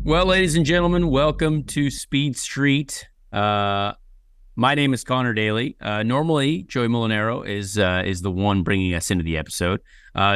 Well, ladies and gentlemen, welcome to Speed Street. My name is Connor Daly. Normally, Joey Molinaro is the one bringing us into the episode.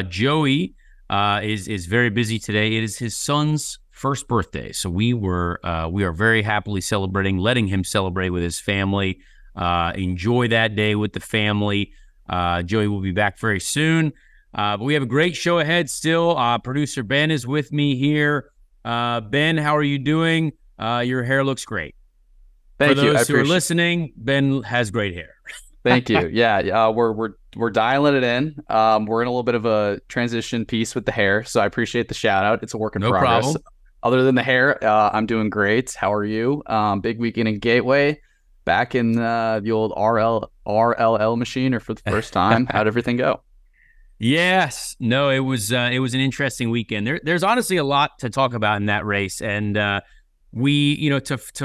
Joey is very busy today. It is his son's first birthday, so we are very happily celebrating, letting him celebrate with his family. Enjoy that day with the family. Joey will be back very soon, but we have a great show ahead. Still, producer Ben is with me here. Ben, how are you doing? Your hair looks great. Thank you. For those who are listening, Ben has great hair. Thank you. Yeah. We're dialing it in. We're in a little bit of a transition piece with the hair, so I appreciate the shout out. It's a work in progress. Problem. Other than the hair, I'm doing great. How are you? Big weekend in Gateway, back in the old RLL machine, or for the first time. How'd everything go? Yes. No, it was an interesting weekend. There's honestly a lot to talk about in that race. And to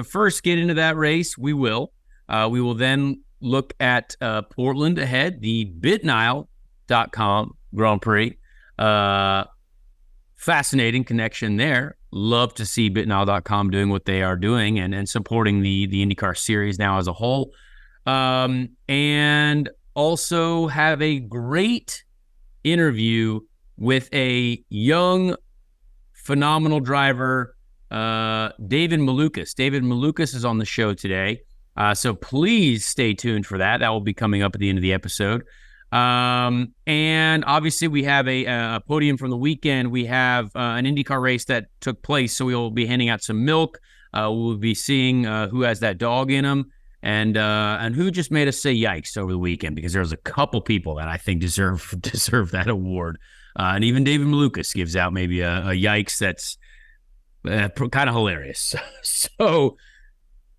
first get into that race, we will then look at Portland ahead, the BitNile.com Grand Prix. Fascinating connection there. Love to see BitNile.com doing what they are doing and supporting the IndyCar series now as a whole. And also have a great interview with a young, phenomenal driver, David Malukas. David Malukas is on the show today, so please stay tuned for that. That will be coming up at the end of the episode. And obviously, we have a podium from the weekend. We have an IndyCar race that took place, so we will be handing out some milk. We'll be seeing who has that dog in them. And who just made us say yikes over the weekend, because there's a couple people that I think deserve that award. And even David Malukas gives out maybe a yikes that's kind of hilarious. So,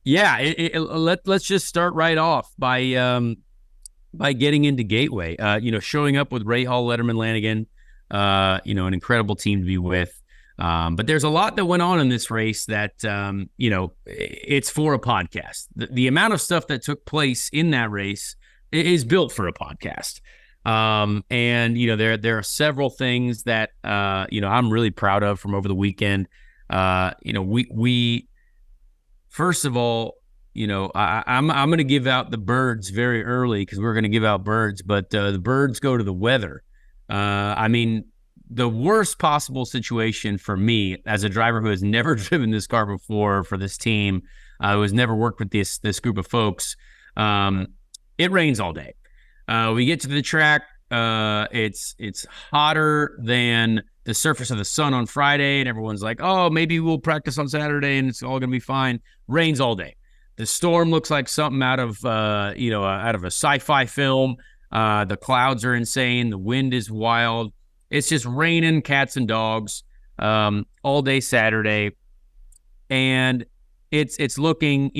yeah, let's just start right off by getting into Gateway. Showing up with Ray Hall, Letterman, Lanigan, an incredible team to be with. But there's a lot that went on in this race that, it's for a podcast. The amount of stuff that took place in that race is built for a podcast. There are several things that, I'm really proud of from over the weekend. We first of all, I'm going to give out the birds very early because we're going to give out birds, but the birds go to the weather. The worst possible situation for me as a driver who has never driven this car before for this team, who has never worked with this group of folks, it rains all day. We get to the track, it's hotter than the surface of the sun on Friday, and everyone's like, oh, maybe we'll practice on Saturday and it's all going to be fine. Rains all day. The storm looks like something out of a sci-fi film. The clouds are insane. The wind is wild. It's just raining cats and dogs all day Saturday, and it's looking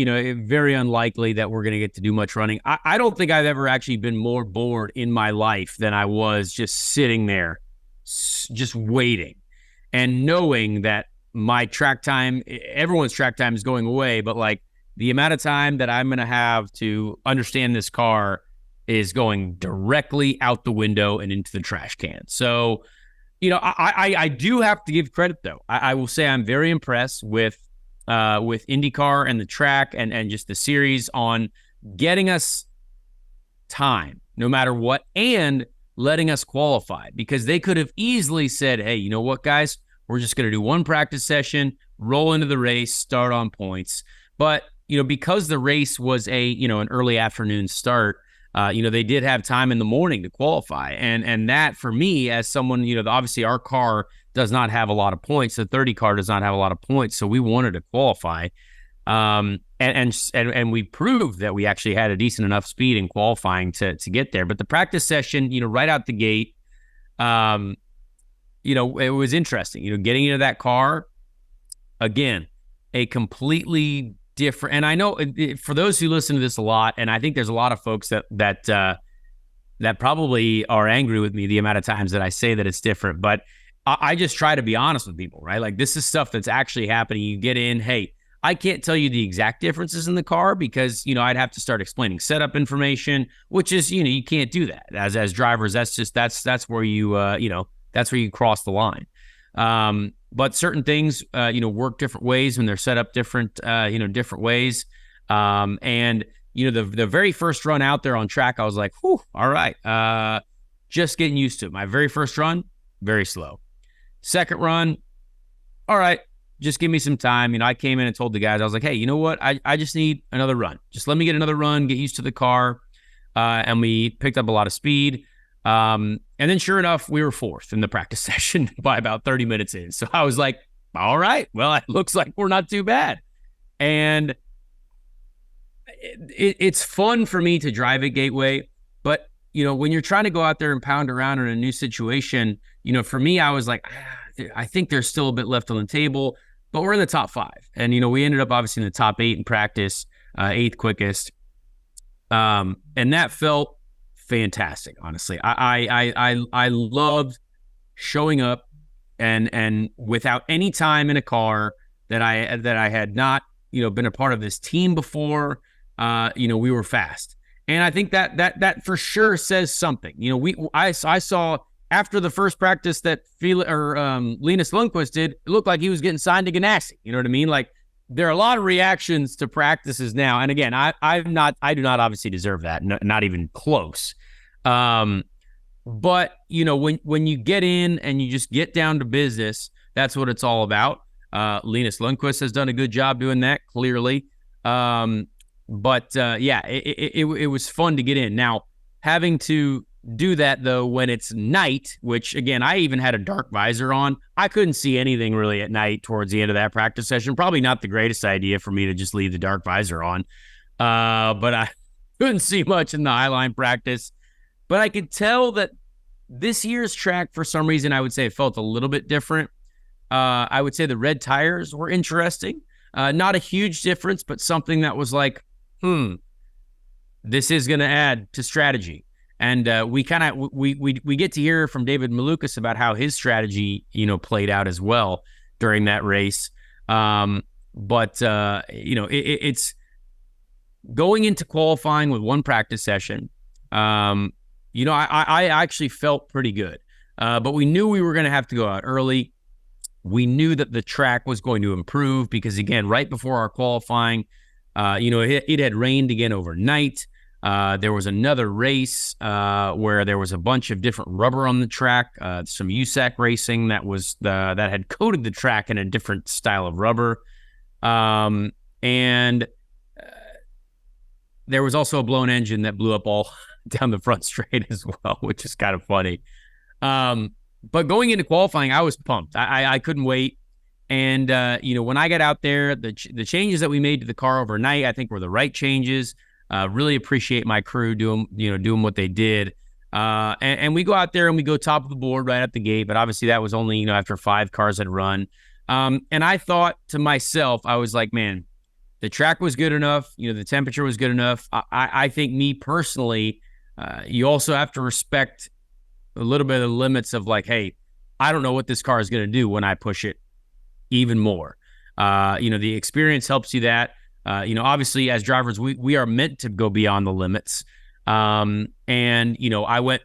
very unlikely that we're going to get to do much running. I don't think I've ever actually been more bored in my life than I was just sitting there, just waiting and knowing that my track time, everyone's track time is going away, but like the amount of time that I'm going to have to understand this car is going directly out the window and into the trash can. So, I do have to give credit, though. I will say I'm very impressed with IndyCar and the track and just the series on getting us time, no matter what, and letting us qualify, because they could have easily said, hey, you know what, guys, we're just going to do one practice session, roll into the race, start on points. But, because the race was an early afternoon start, they did have time in the morning to qualify. And that, for me, as someone, obviously our car does not have a lot of points. The 30 car does not have a lot of points. So we wanted to qualify. And we proved that we actually had a decent enough speed in qualifying to get there. But the practice session, right out the gate, it was interesting, getting into that car, again, a completely different. And I know for those who listen to this a lot, and I think there's a lot of folks that probably are angry with me the amount of times that I say that it's different, but I just try to be honest with people, right? Like, this is stuff that's actually happening. You get in, hey, I can't tell you the exact differences in the car because, I'd have to start explaining setup information, which is, you can't do that as drivers. That's where you, that's where you cross the line. but certain things, work different ways when they're set up different ways. And the very first run out there on track, I was like, whew, all right. Just getting used to it. My very first run, very slow. Second run, all right, just give me some time. I came in and told the guys, I was like, hey, you know what? I just need another run. Just let me get another run, get used to the car. And we picked up a lot of speed. And then sure enough, we were fourth in the practice session by about 30 minutes in. So I was like, all right, well, it looks like we're not too bad. And it's fun for me to drive at Gateway. But, when you're trying to go out there and pound around in a new situation, for me, I was like, I think there's still a bit left on the table, but we're in the top 5. And, we ended up obviously in the top 8 in practice, 8th quickest. And that felt fantastic, honestly. I loved showing up and without any time in a car that I had not, been a part of this team before, we were fast. And I think that for sure says something. I saw after the first practice that Linus Lundqvist did, it looked like he was getting signed to Ganassi. You know what I mean? Like, there are a lot of reactions to practices now. And again, I do not obviously deserve that. Not even close. But when you get in and you just get down to business, that's what it's all about. Linus Lundqvist has done a good job doing that, clearly. It was fun to get in. Now, having to do that, though, when it's night, which, again, I even had a dark visor on. I couldn't see anything really at night towards the end of that practice session. Probably not the greatest idea for me to just leave the dark visor on. But I couldn't see much in the highline practice. But I could tell that this year's track, for some reason, I would say it felt a little bit different. I would say the red tires were interesting. Not a huge difference, but something that was like, this is going to add to strategy. And we get to hear from David Malukas about how his strategy, played out as well during that race. It's going into qualifying with one practice session. I actually felt pretty good, but we knew we were going to have to go out early. We knew that the track was going to improve because, again, right before our qualifying, it had rained again overnight. There was another race where there was a bunch of different rubber on the track, some USAC racing that had coated the track in a different style of rubber. And there was also a blown engine that blew up all down the front straight as well, which is kind of funny. But going into qualifying, I was pumped. I couldn't wait. And, when I got out there, the changes that we made to the car overnight, I think were the right changes. Really appreciate my crew doing what they did. And we go out there and we go top of the board right at the gate. But obviously that was only, after 5 cars had run. And I thought to myself, I was like, man, the track was good enough. The temperature was good enough. I think me personally, you also have to respect a little bit of the limits of like, hey, I don't know what this car is going to do when I push it even more. The experience helps you that. Obviously as drivers, we are meant to go beyond the limits. I went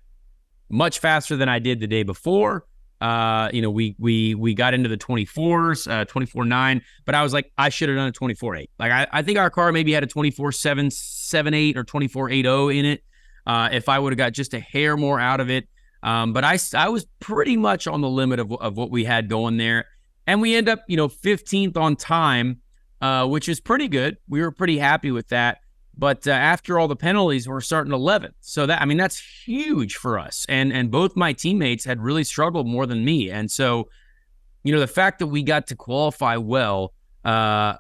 much faster than I did the day before. We got into the 24s, 24.9, but I was like, I should have done a 24.8. Like, I think our car maybe had a 24.778 or 24.80 in it. If I would have got just a hair more out of it. But I was pretty much on the limit of what we had going there. And we end up, 15th on time, which is pretty good. We were pretty happy with that. But after all the penalties, we're starting 11th. So that's huge for us. And both my teammates had really struggled more than me. And so, the fact that we got to qualify well and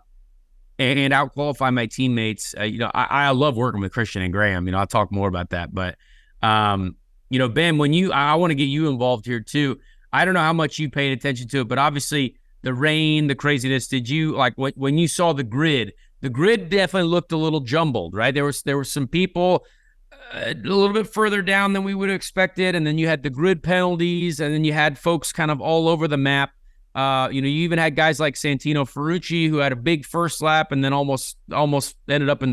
out-qualify my teammates, I love working with Christian and Graham. I'll talk more about that. But, Ben, I want to get you involved here too. I don't know how much you paid attention to it, but obviously the rain, the craziness, did you, like, when you saw the grid definitely looked a little jumbled, right? There were some people a little bit further down than we would have expected, and then you had the grid penalties, and then you had folks kind of all over the map. You even had guys like Santino Ferrucci who had a big first lap and then almost ended up in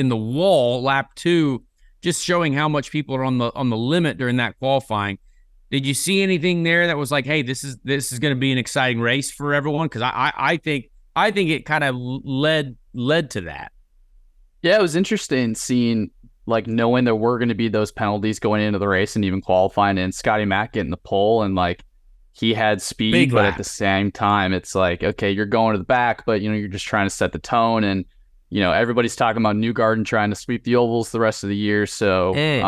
the wall lap 2, just showing how much people are on the limit during that qualifying. Did you see anything there that was like, hey, this is going to be an exciting race for everyone? Because I think it kind of led to that. Yeah, it was interesting seeing like knowing there were going to be those penalties going into the race and even qualifying, and Scotty Mack getting the pole, and like he had speed, Big but at the lap. same time, it's like, okay, you're going to the back, but you're just trying to set the tone, and everybody's talking about Newgarden trying to sweep the ovals the rest of the year. So Eh.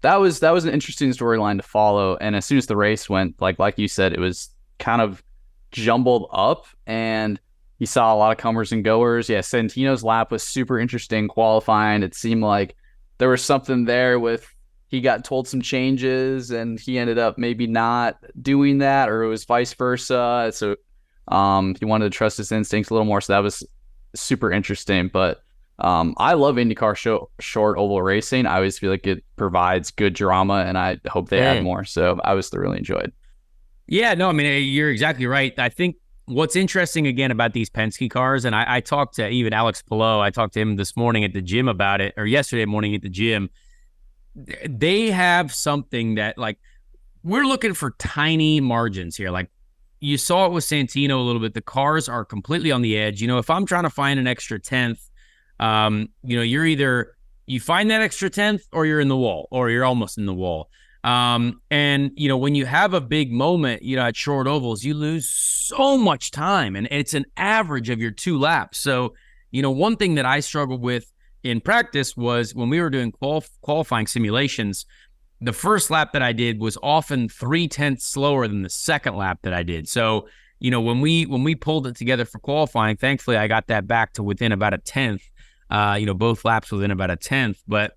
that was an interesting storyline to follow. And as soon as the race went, like you said, it was kind of jumbled up, and you saw a lot of comers and goers. Yeah, Santino's lap was super interesting qualifying. It seemed like there was something there with he got told some changes and he ended up maybe not doing that, or it was vice versa. So he wanted to trust his instincts a little more. So that was super interesting. But I love IndyCar short oval racing. I always feel like it provides good drama, and I hope they add Eh. more. So I was thoroughly enjoyed. Yeah, no, I mean, you're exactly right. I think what's interesting again about these Penske cars, and I talked to even Alex Palou, I talked to him this morning at the gym about it, or yesterday morning at the gym. They have something that, like, we're looking for tiny margins here. Like, you saw it with Santino a little bit. The cars are completely on the edge. If I'm trying to find an extra tenth, you're either you find that extra tenth or you're in the wall, or you're almost in the wall. And when you have a big moment, at short ovals, you lose so much time, and it's an average of your 2 laps. So, one thing that I struggled with in practice was when we were doing qualifying simulations, the first lap that I did was often 0.3 slower than the second lap that I did. So, when we pulled it together for qualifying, thankfully I got that back to within about a tenth. Both laps within about a tenth. But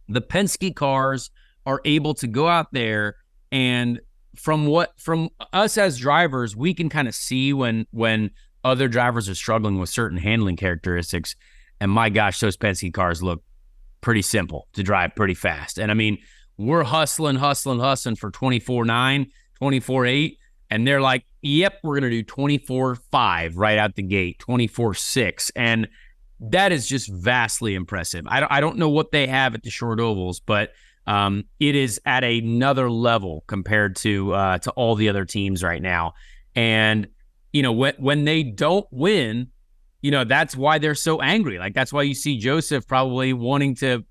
the Penske cars are able to go out there, and from us as drivers, we can kind of see when other drivers are struggling with certain handling characteristics. And my gosh, those Penske cars look pretty simple to drive, pretty fast. And I mean, we're hustling for 24.9, 24.8, and they're like, yep, we're going to do 24.5 right out the gate, 24.6. And that is just vastly impressive. I don't know what they have at the short ovals, but it is at another level compared to all the other teams right now. And when they don't win, that's why they're so angry. Like, that's why you see Joseph probably wanting to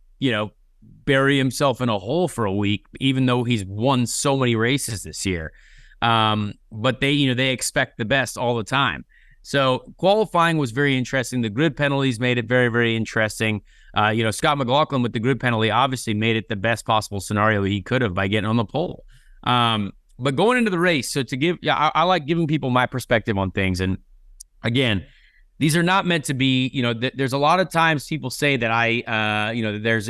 bury himself in a hole for a week, even though he's won so many races this year. But they expect the best all the time. So qualifying was very interesting. The grid penalties made it very, very interesting. Scott McLaughlin with the grid penalty obviously made it the best possible scenario he could have by getting on the pole. But going into the race, so I like giving people my perspective on things. And again, these are not meant to be, there's a lot of times people say that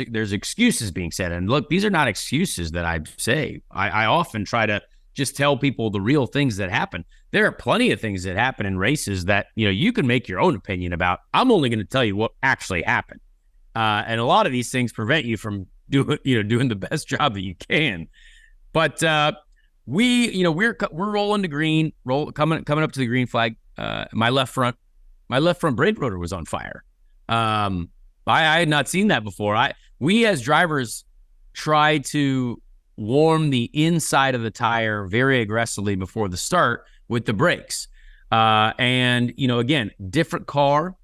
there's excuses being said. And look, these are not excuses that I say. I often try to just tell people the real things that happen. There are plenty of things that happen in races that, you can make your own opinion about. I'm only going to tell you what actually happened. And a lot of these things prevent you from doing the best job that you can. But we're rolling to green, coming up to the green flag. My left front brake rotor was on fire. I had not seen that before. We as drivers try to warm the inside of the tire very aggressively before the start with the brakes. And again, different car,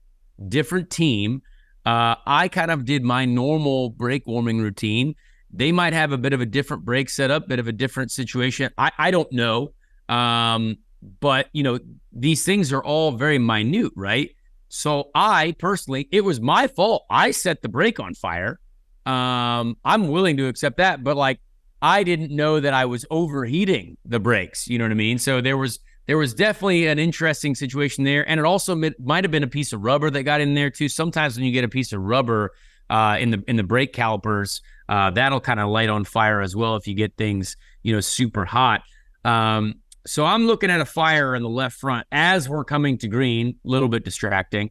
different team. I kind of did my normal brake warming routine. They might have a bit of a different brake setup, bit of a different situation. I don't know. But these things are all very minute, right? So I personally, it was my fault. I set the brake on fire. I'm willing to accept that, but I didn't know that I was overheating the brakes. You know what I mean? So there was definitely an interesting situation there, and it also might have been a piece of rubber that got in there too. Sometimes when you get a piece of rubber in the brake calipers, that'll kind of light on fire as well if you get things super hot. So I'm looking at a fire in the left front as we're coming to green, a little bit distracting.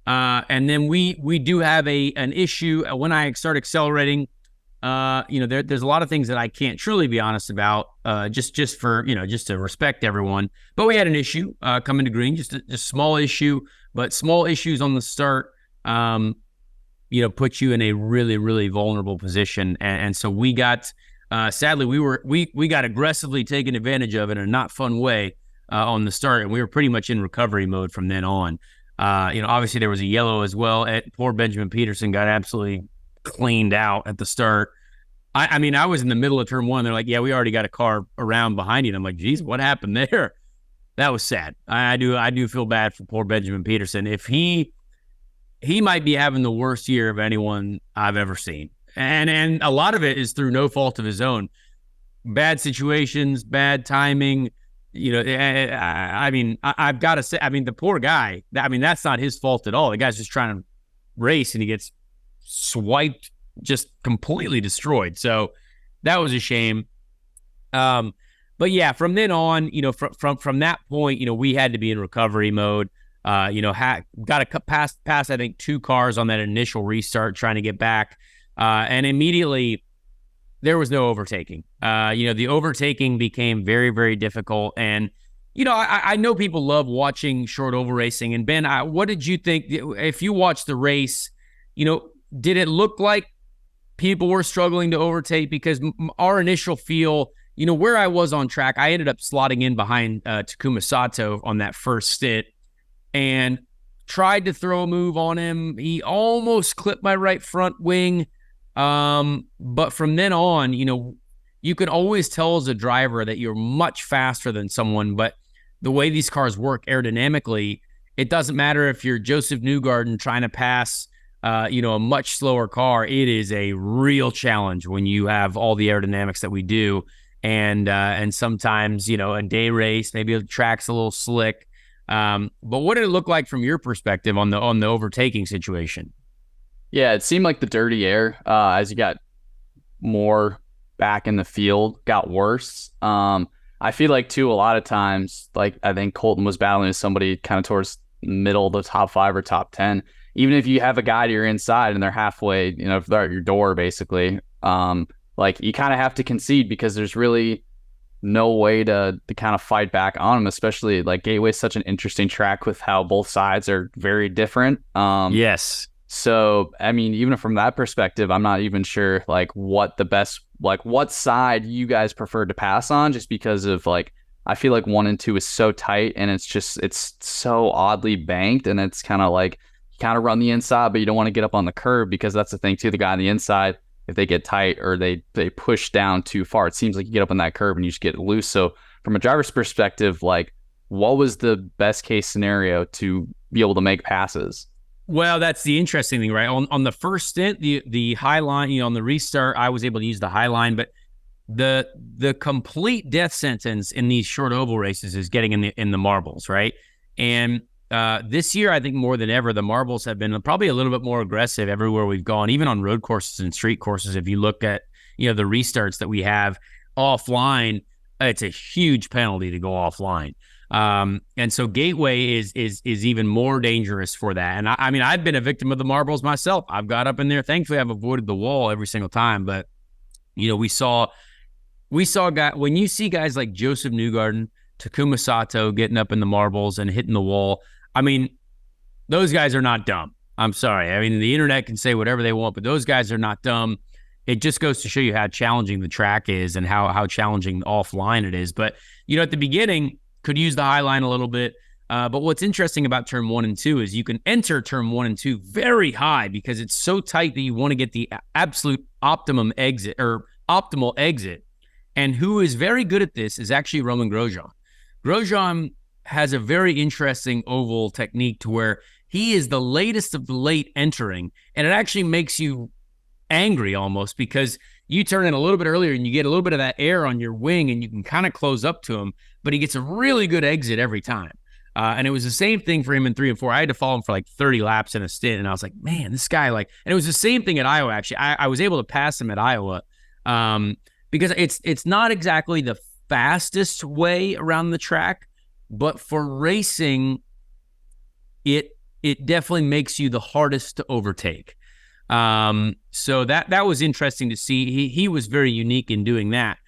And then we do have an issue when I start accelerating. There's a lot of things that I can't truly be honest about, just to respect everyone. But we had an issue coming to green, just a small issue, but small issues on the start, put you in a really, really vulnerable position. And so we got Sadly, we got aggressively taken advantage of in a not fun way on the start, and we were pretty much in recovery mode from then on. Obviously there was a yellow as well. Poor Benjamin Peterson got absolutely cleaned out at the start. I mean, I was in the middle of turn one. They're like, yeah, we already got a car around behind you. And I'm like, geez, what happened there? That was sad. I do feel bad for poor Benjamin Peterson. If he might be having the worst year of anyone I've ever seen. And a lot of it is through no fault of his own. Bad situations, bad timing. I've got to say, the poor guy, that's not his fault at all. The guy's just trying to race and he gets swiped, just completely destroyed. So that was a shame. But yeah, from then on, from that point, we had to be in recovery mode. Got to pass, I think, 2 cars on that initial restart trying to get back. And immediately there was no overtaking. The overtaking became very, very difficult. And, I know people love watching short oval racing. And Ben, what did you think if you watched the race? Did it look like people were struggling to overtake? Because our initial feel, where I was on track, I ended up slotting in behind Takuma Sato on that first stint and tried to throw a move on him. He almost clipped my right front wing. But from then on, you can always tell as a driver that you're much faster than someone. But the way these cars work aerodynamically, it doesn't matter if you're Joseph Newgarden trying to pass a much slower car. It is a real challenge when you have all the aerodynamics that we do. And sometimes, a day race, maybe the track's a little slick. But what did it look like from your perspective on the overtaking situation? Yeah, it seemed like the dirty air, as you got more back in the field, got worse. I feel like, too, a lot of times, like I think Colton was battling with somebody kind of towards middle of the top 5 or top 10. Even if you have a guy to your inside and they're halfway, if they're at your door, basically, like you kind of have to concede because there's really no way to kind of fight back on them, especially like Gateway is such an interesting track with how both sides are very different. Yes. So, even from that perspective, I'm not even sure like what side you guys prefer to pass on, just because of like, I feel like 1 and 2 is so tight and it's so oddly banked, and it's kind of like you kind of run the inside, but you don't want to get up on the curb because that's the thing too. The guy on the inside, if they get tight or they push down too far, it seems like you get up on that curb and you just get loose. So from a driver's perspective, like what was the best case scenario to be able to make passes? Well, that's the interesting thing, right? On the first stint, the high line, on the restart, I was able to use the high line, but the complete death sentence in these short oval races is getting in the marbles, right? And this year, I think more than ever, the marbles have been probably a little bit more aggressive everywhere we've gone, even on road courses and street courses. If you look at the restarts that we have offline, it's a huge penalty to go offline. And so Gateway is even more dangerous for that. And I've been a victim of the marbles myself. I've got up in there. Thankfully, I've avoided the wall every single time. But we saw guys, when you see guys like Joseph Newgarden, Takuma Sato getting up in the marbles and hitting the wall. Those guys are not dumb. I'm sorry. The internet can say whatever they want, but those guys are not dumb. It just goes to show you how challenging the track is and how challenging offline it is. But at the beginning, could use the high line a little bit. But what's interesting about turn 1 and 2 is you can enter turn 1 and 2 very high because it's so tight that you want to get the absolute optimum exit or optimal exit. And who is very good at this is actually Roman Grosjean. Grosjean has a very interesting oval technique to where he is the latest of the late entering. And it actually makes you angry almost because you turn in a little bit earlier and you get a little bit of that air on your wing and you can kind of close up to him, but he gets a really good exit every time. And it was the same thing for him in 3 and 4. I had to follow him for like 30 laps in a stint. And I was like, man, this guy and it was the same thing at Iowa. Actually, I was able to pass him at Iowa because it's not exactly the fastest way around the track, but for racing, it definitely makes you the hardest to overtake. So that was interesting to see. He was very unique in doing that.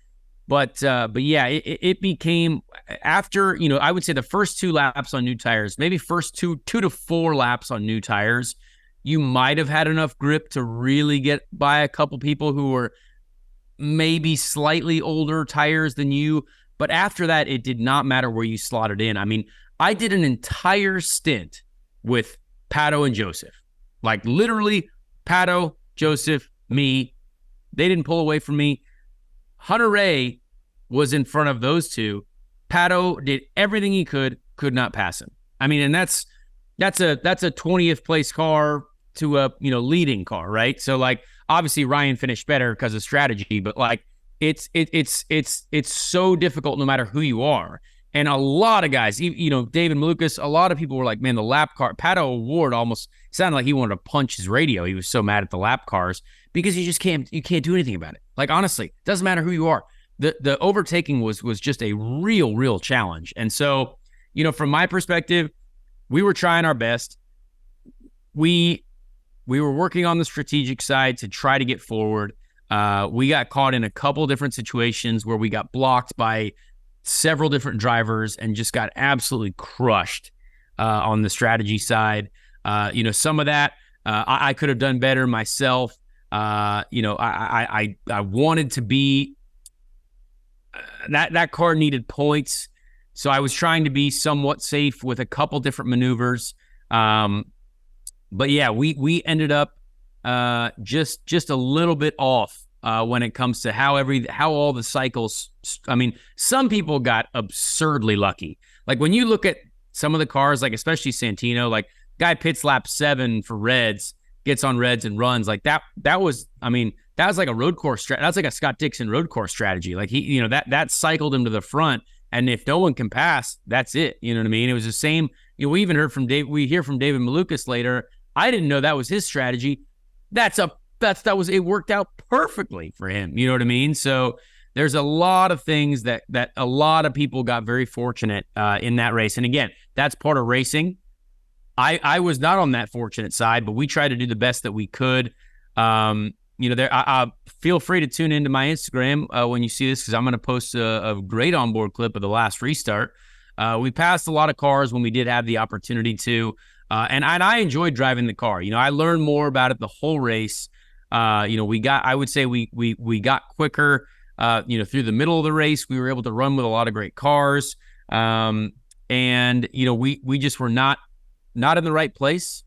But yeah, it became after, I would say the first 2 laps on new tires, maybe first two to 4 laps on new tires, you might have had enough grip to really get by a couple people who were maybe slightly older tires than you. But after that, it did not matter where you slotted in. I mean, I did an entire stint with Pato and Joseph. Like literally Pato, Joseph, me. They didn't pull away from me. Hunter Ray was in front of those two. Pato did everything he could not pass him. I mean, and that's a 20th place car to a leading car, right? So like obviously Ryan finished better because of strategy, but like it's so difficult no matter who you are. And a lot of guys, David Malukas, a lot of people were like, man, the lap car, Pato Ward almost sounded like he wanted to punch his radio. He was so mad at the lap cars because you can't do anything about it. Like, honestly, it doesn't matter who you are. The overtaking was just a real challenge. And so, from my perspective, we were trying our best. We were working on the strategic side to try to get forward. We got caught in a couple different situations where we got blocked by several different drivers and just got absolutely crushed on the strategy side. Some of that I could have done better myself. I wanted to be that car needed points, so I was trying to be somewhat safe with a couple different maneuvers. But yeah, we ended up just a little bit off when it comes to how all the cycles. I mean, some people got absurdly lucky. Like when you look at some of the cars, like especially Santino, like guy pits lap 7 for Reds, gets on Reds and runs like that. That was like a road course strategy. That's like a Scott Dixon road course strategy. Like he, that cycled him to the front, and if no one can pass, that's it. You know what I mean? It was the same. We even heard from we hear from David Malukas later. I didn't know that was his strategy. It worked out perfectly for him. You know what I mean? So there's a lot of things that a lot of people got very fortunate in that race. And again, that's part of racing. I was not on that fortunate side, but we tried to do the best that we could. Feel free to tune into my Instagram when you see this, because I'm going to post a great onboard clip of the last restart. We passed a lot of cars when we did have the opportunity to, and I enjoyed driving the car. I learned more about it the whole race. I would say we got quicker, through the middle of the race. We were able to run with a lot of great cars. And we just were not in the right place,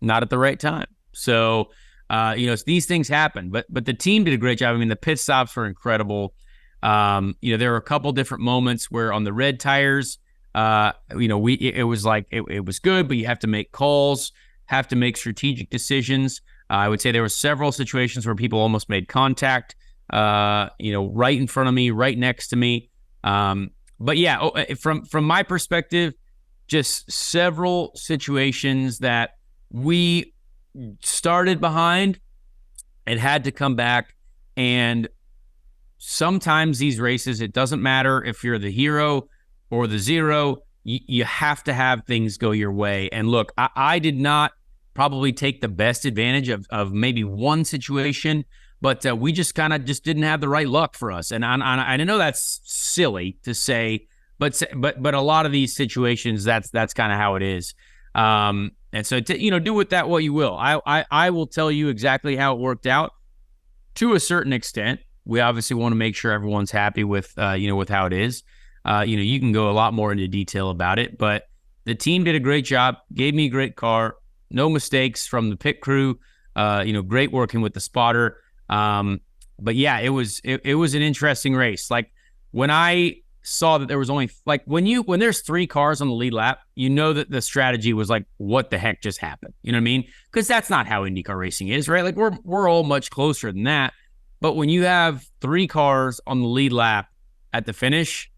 not at the right time. So, these things happen, but the team did a great job. I mean, the pit stops were incredible. There were a couple different moments where on the red tires, it was good, but you have to make calls, have to make strategic decisions. I would say there were several situations where people almost made contact, right in front of me, right next to me. But yeah, from my perspective, just several situations that we started behind and had to come back. And sometimes these races, it doesn't matter if you're the hero or the zero, you have to have things go your way. And look, I did not probably take the best advantage of maybe one situation, but we just didn't have the right luck for us. And I know that's silly to say, but a lot of these situations, that's kind of how it is. And so, do with that what you will. I will tell you exactly how it worked out to a certain extent. We obviously want to make sure everyone's happy with, with how it is. You can go a lot more into detail about it, but the team did a great job, gave me a great car, no mistakes from the pit crew, great working with the spotter. But yeah, it was an interesting race. Like when I saw that there was only when there's 3 cars on the lead lap, that the strategy was like, what the heck just happened? You know what I mean? Because that's not how IndyCar racing is, right? Like we're all much closer than that. But when you have 3 cars on the lead lap at the finish,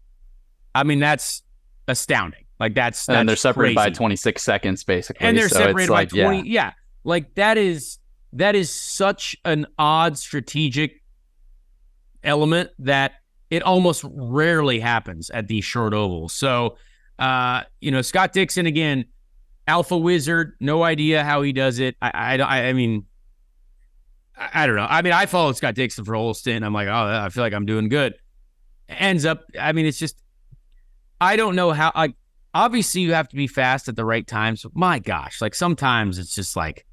I mean, that's astounding. Like that's and they're separated crazy. by 26 seconds basically. And they're so separated by like, 20. Yeah. Like that is such an odd strategic element that it almost rarely happens at these short ovals. So, Scott Dixon, again, Alpha Wizard, no idea how he does it. I mean, I don't know. I mean, I followed Scott Dixon for a whole stint. I'm like, oh, I feel like I'm doing good. Ends up, I mean, it's just, I don't know how, like, obviously you have to be fast at the right times. So my gosh, like sometimes it's just like,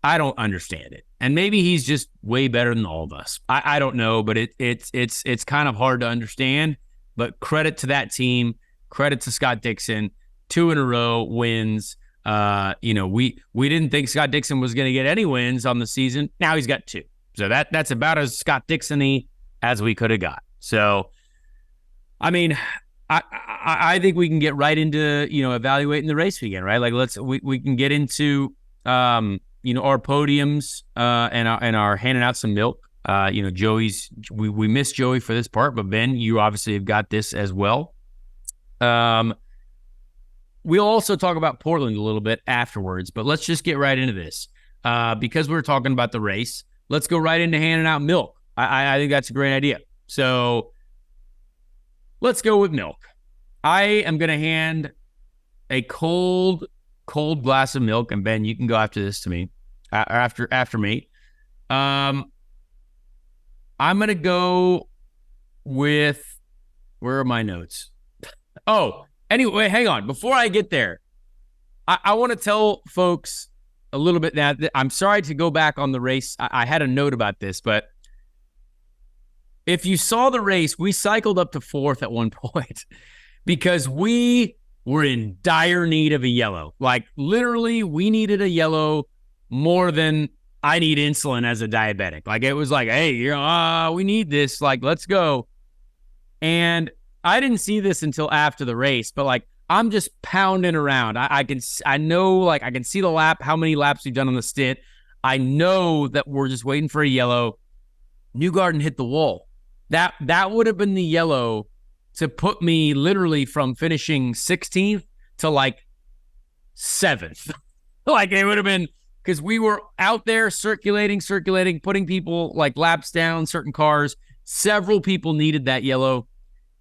I don't understand it. And maybe he's just way better than all of us. I don't know, but it's kind of hard to understand. But credit to that team, credit to Scott Dixon, 2 in a row wins. We didn't think Scott Dixon was going to get any wins on the season. Now he's got 2. So that's about as Scott Dixon-y as we could have got. So, I mean, I think we can get right into, evaluating the race weekend, right? Like we can get into, our podiums, and our handing out some milk. Joey's, we missed Joey for this part, but Ben, you obviously have got this as well. We'll also talk about Portland a little bit afterwards, but let's just get right into this. Because we're talking about the race, let's go right into handing out milk. I think that's a great idea. So let's go with milk. I am going to hand a cold glass of milk, and Ben, you can go after this to me, after me. I'm going to go with, where are my notes? Oh, anyway, hang on. Before I get there, I want to tell folks a little bit now. I'm sorry to go back on the race. I had a note about this, but if you saw the race, we cycled up to 4th at one point because we were in dire need of a yellow. Like, literally, we needed a yellow more than I need insulin as a diabetic. Like, it was like, hey, we need this. Like, let's go. And I didn't see this until after the race, but like, I'm just pounding around. I can see the lap, how many laps we've done on the stint. I know that we're just waiting for a yellow. Newgarden hit the wall. That would have been the yellow to put me literally from finishing 16th to like 7th. Like, it would have been, because we were out there circulating, putting people like laps down, certain cars. Several people needed that yellow.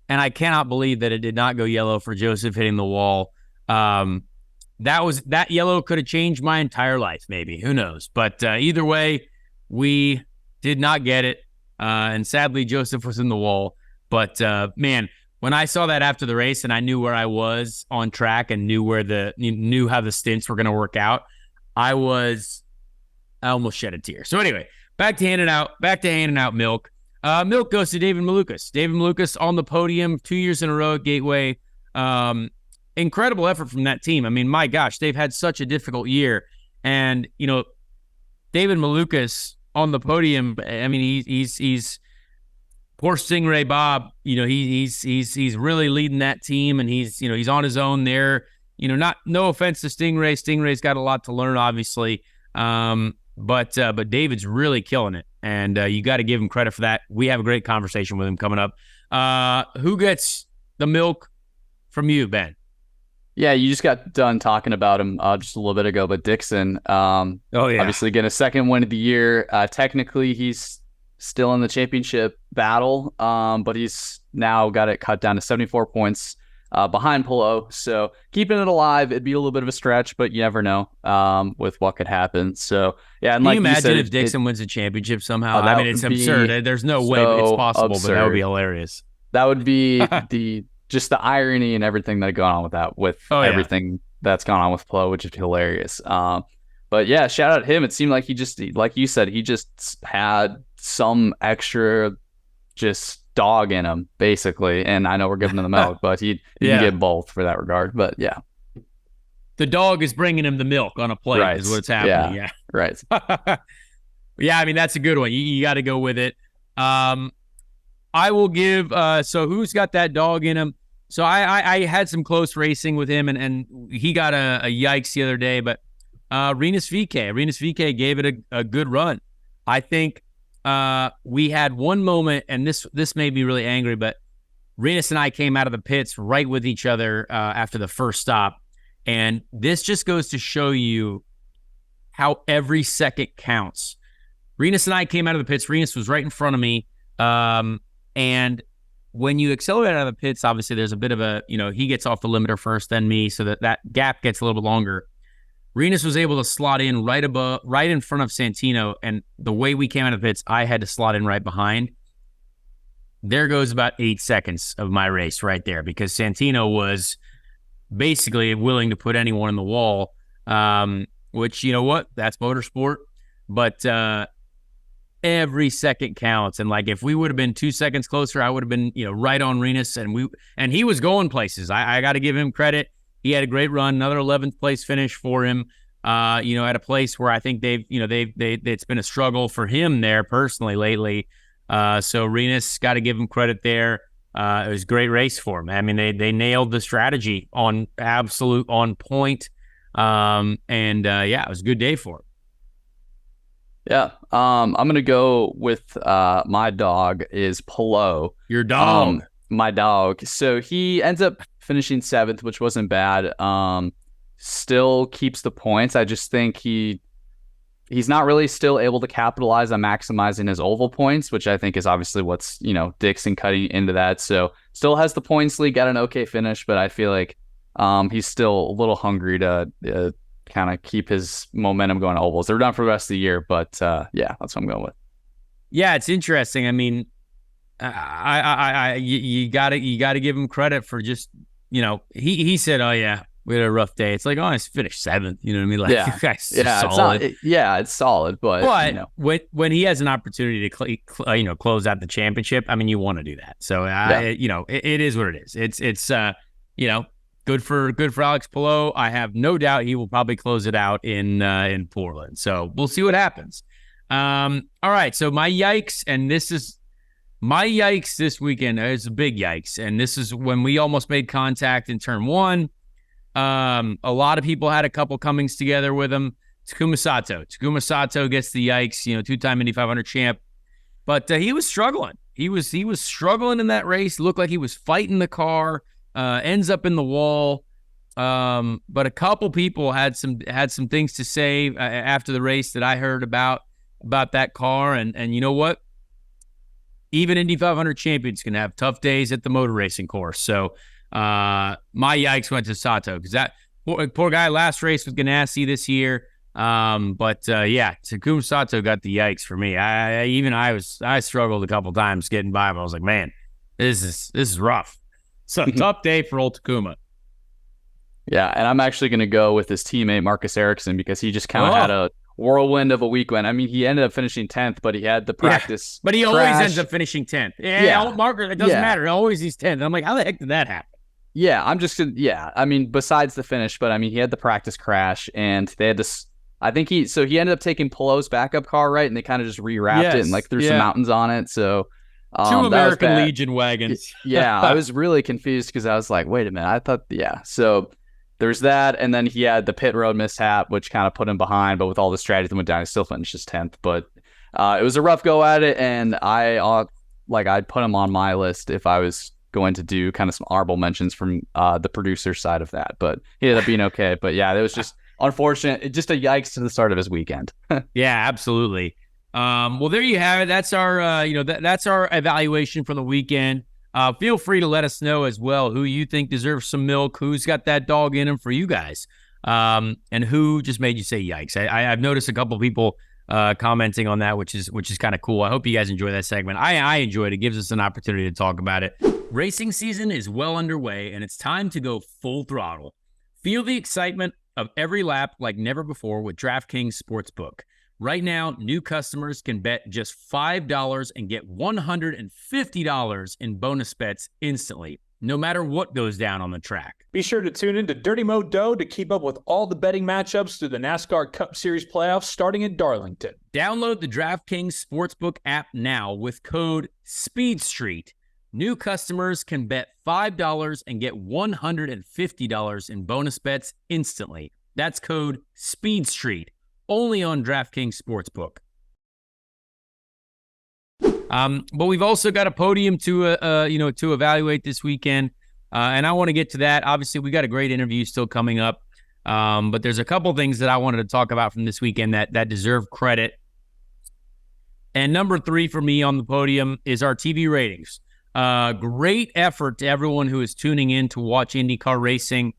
And I cannot believe that it did not go yellow for Joseph hitting the wall. That yellow could have changed my entire life, maybe. Who knows? But either way, we did not get it. And sadly, Joseph was in the wall. But man, when I saw that after the race and I knew where I was on track and knew how the stints were going to work out, I almost shed a tear. So anyway, back to handing out milk. Milk goes to David Malukas. David Malukas on the podium 2 years in a row at Gateway. Incredible effort from that team. I mean, my gosh, they've had such a difficult year. And, David Malukas on the podium, I mean, he's poor Stingray Bob, he's really leading that team, and he's on his own there. No offense to Stingray. Stingray's got a lot to learn, obviously. But David's really killing it, and you got to give him credit for that. We have a great conversation with him coming up. Who gets the milk from you, Ben? Yeah, you just got done talking about him just a little bit ago, but Dixon, obviously getting a second win of the year. Technically, he's still in the championship battle, but he's now got it cut down to 74 points behind Polo. So keeping it alive, it'd be a little bit of a stretch, but you never know with what could happen. So yeah, and can you imagine if Dixon wins a championship somehow? I mean, it's absurd. There's no way it's possible, but that would be hilarious. That would be just the irony and everything that had gone on with that, everything that's gone on with Plo, which is hilarious. But yeah, shout out to him. It seemed like he just, like you said, he just had some extra just dog in him, basically. And I know we're giving him the milk, but he can get both for that regard. But yeah. The dog is bringing him the milk on a plate, right, is what's happening. Yeah. Right. Yeah, I mean, that's a good one. You got to go with it. I will give, so who's got that dog in him? So I had some close racing with him, and he got a yikes the other day, but Rinus VeeKay gave it a good run. I think we had one moment, and this made me really angry, but Rinus and I came out of the pits right with each other after the first stop, and this just goes to show you how every second counts. Rinus and I came out of the pits. Rinus was right in front of me, and when you accelerate out of the pits, obviously there's a bit of a, he gets off the limiter first, then me, so that gap gets a little bit longer. Rinus was able to slot in right in front of Santino, and the way we came out of the pits, I had to slot in right behind. There goes about 8 seconds of my race right there, because Santino was basically willing to put anyone in the wall, which, you know what, that's motorsport. but every second counts. And like, if we would have been 2 seconds closer, I would have been, right on Renus. And he was going places. I got to give him credit. He had a great run, another 11th place finish for him. At a place where I think it's been a struggle for him there personally lately. So Renus, got to give him credit there. It was a great race for him. I mean, they nailed the strategy on point. It was a good day for him. Yeah. I'm going to go with my dog is Polo. Your dog. My dog. So he ends up finishing 7th, which wasn't bad. Still keeps the points. I just think he's not really still able to capitalize on maximizing his oval points, which I think is obviously what's, Dixon cutting into that. So still has the points lead, got an okay finish, but I feel like he's still a little hungry to kind of keep his momentum going to ovals. They're done for the rest of the year, but that's what I'm going with. Yeah, it's interesting. I mean, you gotta give him credit for just, he said, oh yeah, we had a rough day. It's like, oh, I finished 7th. You know what I mean? Like, yeah, solid. It's solid, but when he has an opportunity to close out the championship, I mean, you want to do that. So it is what it is. It's good for Alex Palou. I have no doubt he will probably close it out in Portland. So we'll see what happens. All right. So my yikes, and this is my yikes this weekend. It's a big yikes, and this is when we almost made contact in turn 1. A lot of people had a couple comings together with him. Takuma Sato gets the yikes. 2-time Indy 500 champ, but he was struggling. He was struggling in that race. Looked like he was fighting the car. Ends up in the wall. But a couple people had some things to say after the race that I heard about that car. And you know what? Even Indy 500 champions can have tough days at the motor racing course. So my yikes went to Sato, because that poor guy last race with Ganassi this year. Takuma Sato got the yikes for me. I struggled a couple times getting by him. I was like, man, this is rough. So tough day for old Takuma. Yeah, and I'm actually going to go with his teammate Marcus Ericsson, because he just kind of had a whirlwind of a weekend. I mean, he ended up finishing 10th, but he had the practice. But he crash. Always ends up finishing 10th. Marcus, it doesn't matter. Always he's 10th. I'm like, how the heck did that happen? Yeah, I mean, besides the finish, but I mean, he had the practice crash, and they had this. I think he ended up taking Palou's backup car, right? And they kind of just rewrapped it and like threw some mountains on it. So 2 American Legion wagons. Yeah, I was really confused, because I was like, wait a minute, I thought, so there's that, and then he had the pit road mishap, which kind of put him behind, but with all the strategy that went down, he still finishes 10th. But it was a rough go at it, and I'd put him on my list if I was going to do kind of some honorable mentions from the producer side of that. But he ended up being okay. But yeah, it was just unfortunate. Just a yikes to the start of his weekend. Yeah, absolutely. Well, there you have it. That's our, that's our evaluation for the weekend. Feel free to let us know as well who you think deserves some milk, who's got that dog in him for you guys, and who just made you say yikes. I've noticed a couple people commenting on that, which is kind of cool. I hope you guys enjoy that segment. I enjoy it. It gives us an opportunity to talk about it. Racing season is well underway, and it's time to go full throttle. Feel the excitement of every lap like never before with DraftKings Sportsbook. Right now, new customers can bet just $5 and get $150 in bonus bets instantly, no matter what goes down on the track. Be sure to tune in to Dirty Mo Dough to keep up with all the betting matchups through the NASCAR Cup Series playoffs starting in Darlington. Download the DraftKings Sportsbook app now with code SPEEDSTREET. New customers can bet $5 and get $150 in bonus bets instantly. That's code SPEEDSTREET. Only on DraftKings Sportsbook. But we've also got a podium to evaluate this weekend, and I want to get to that. Obviously, we got a great interview still coming up, but there's a couple things that I wanted to talk about from this weekend that deserve credit. And number 3 for me on the podium is our TV ratings. Great effort to everyone who is tuning in to watch IndyCar racing.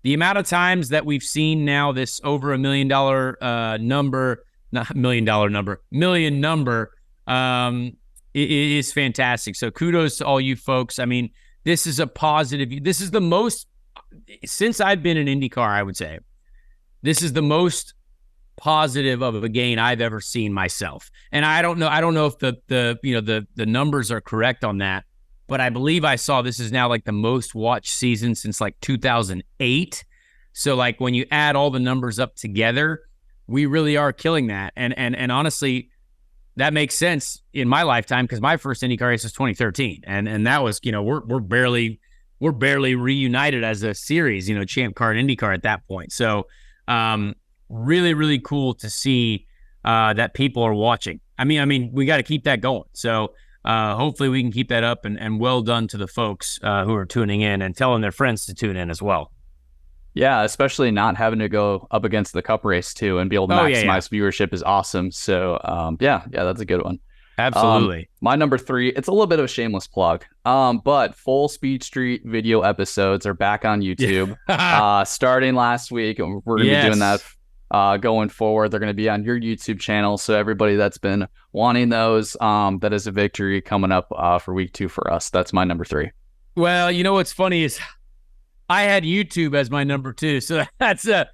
The amount of times that we've seen now this over $1 million number, not $1 million number, million number, is fantastic. So kudos to all you folks. I mean, this is a positive. This is the most, since I've been in IndyCar, I would say, this is the most positive of a gain I've ever seen myself. And I don't know if the numbers are correct on that, but I believe I saw this is now like the most watched season since like 2008. So like when you add all the numbers up together, we really are killing that. And honestly, that makes sense in my lifetime because my first IndyCar race was 2013, and that was, we're barely reunited as a series, Champ Car and IndyCar at that point. So really, really cool to see that people are watching. I mean, we got to keep that going. So hopefully we can keep that up, and well done to the folks who are tuning in and telling their friends to tune in as well. Yeah, especially not having to go up against the Cup race too and be able to maximize viewership is awesome. So yeah, that's a good one. Absolutely. My number 3, it's a little bit of a shameless plug, but full Speed Street video episodes are back on YouTube. Starting last week. We're going to be doing that going forward. They're going to be on your YouTube channel. So everybody that's been wanting those, that is a victory coming up for week 2 for us. That's my number 3. Well, what's funny is I had YouTube as my number 2, so that's a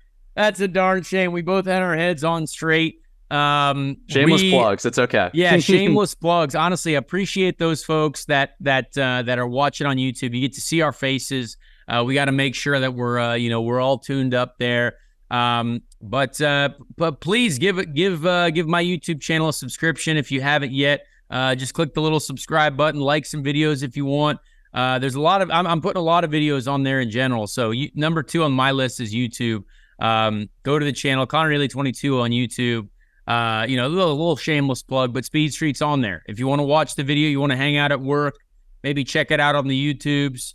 darn shame. We both had our heads on straight. Shameless plugs. It's okay. Yeah, shameless plugs. Honestly, appreciate those folks that are watching on YouTube. You get to see our faces. We got to make sure that we're all tuned up there. But please give my YouTube channel a subscription if you haven't yet. Just click the little subscribe button, like some videos if you want. There's a lot of I'm putting a lot of videos on there in general. So number 2 on my list is YouTube. Go to the channel Connor Daly 22 on YouTube. A little shameless plug, but Speed Street's on there. If you want to watch the video, you want to hang out at work, maybe check it out on the YouTubes.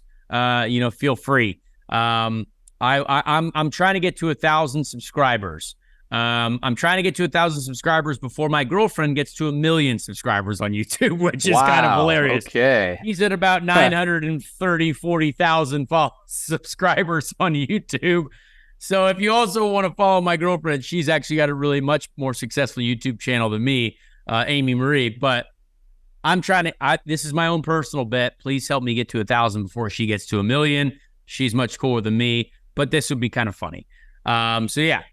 Feel free. I'm trying to get to 1,000 subscribers. I'm trying to get to 1,000 subscribers before my girlfriend gets to 1 million subscribers on YouTube, which is kind of hilarious. Okay. He's at about 40,000 subscribers on YouTube. So if you also want to follow my girlfriend, she's actually got a really much more successful YouTube channel than me, Amy Marie. But I'm trying to, this is my own personal bet. Please help me get to 1,000 before she gets to 1 million. She's much cooler than me, but this would be kind of funny. So yeah,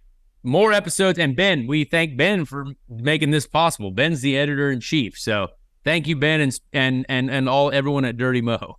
more episodes. And Ben, we thank Ben for making this possible. Ben's the editor-in-chief. So thank you, Ben, and everyone at Dirty Mo.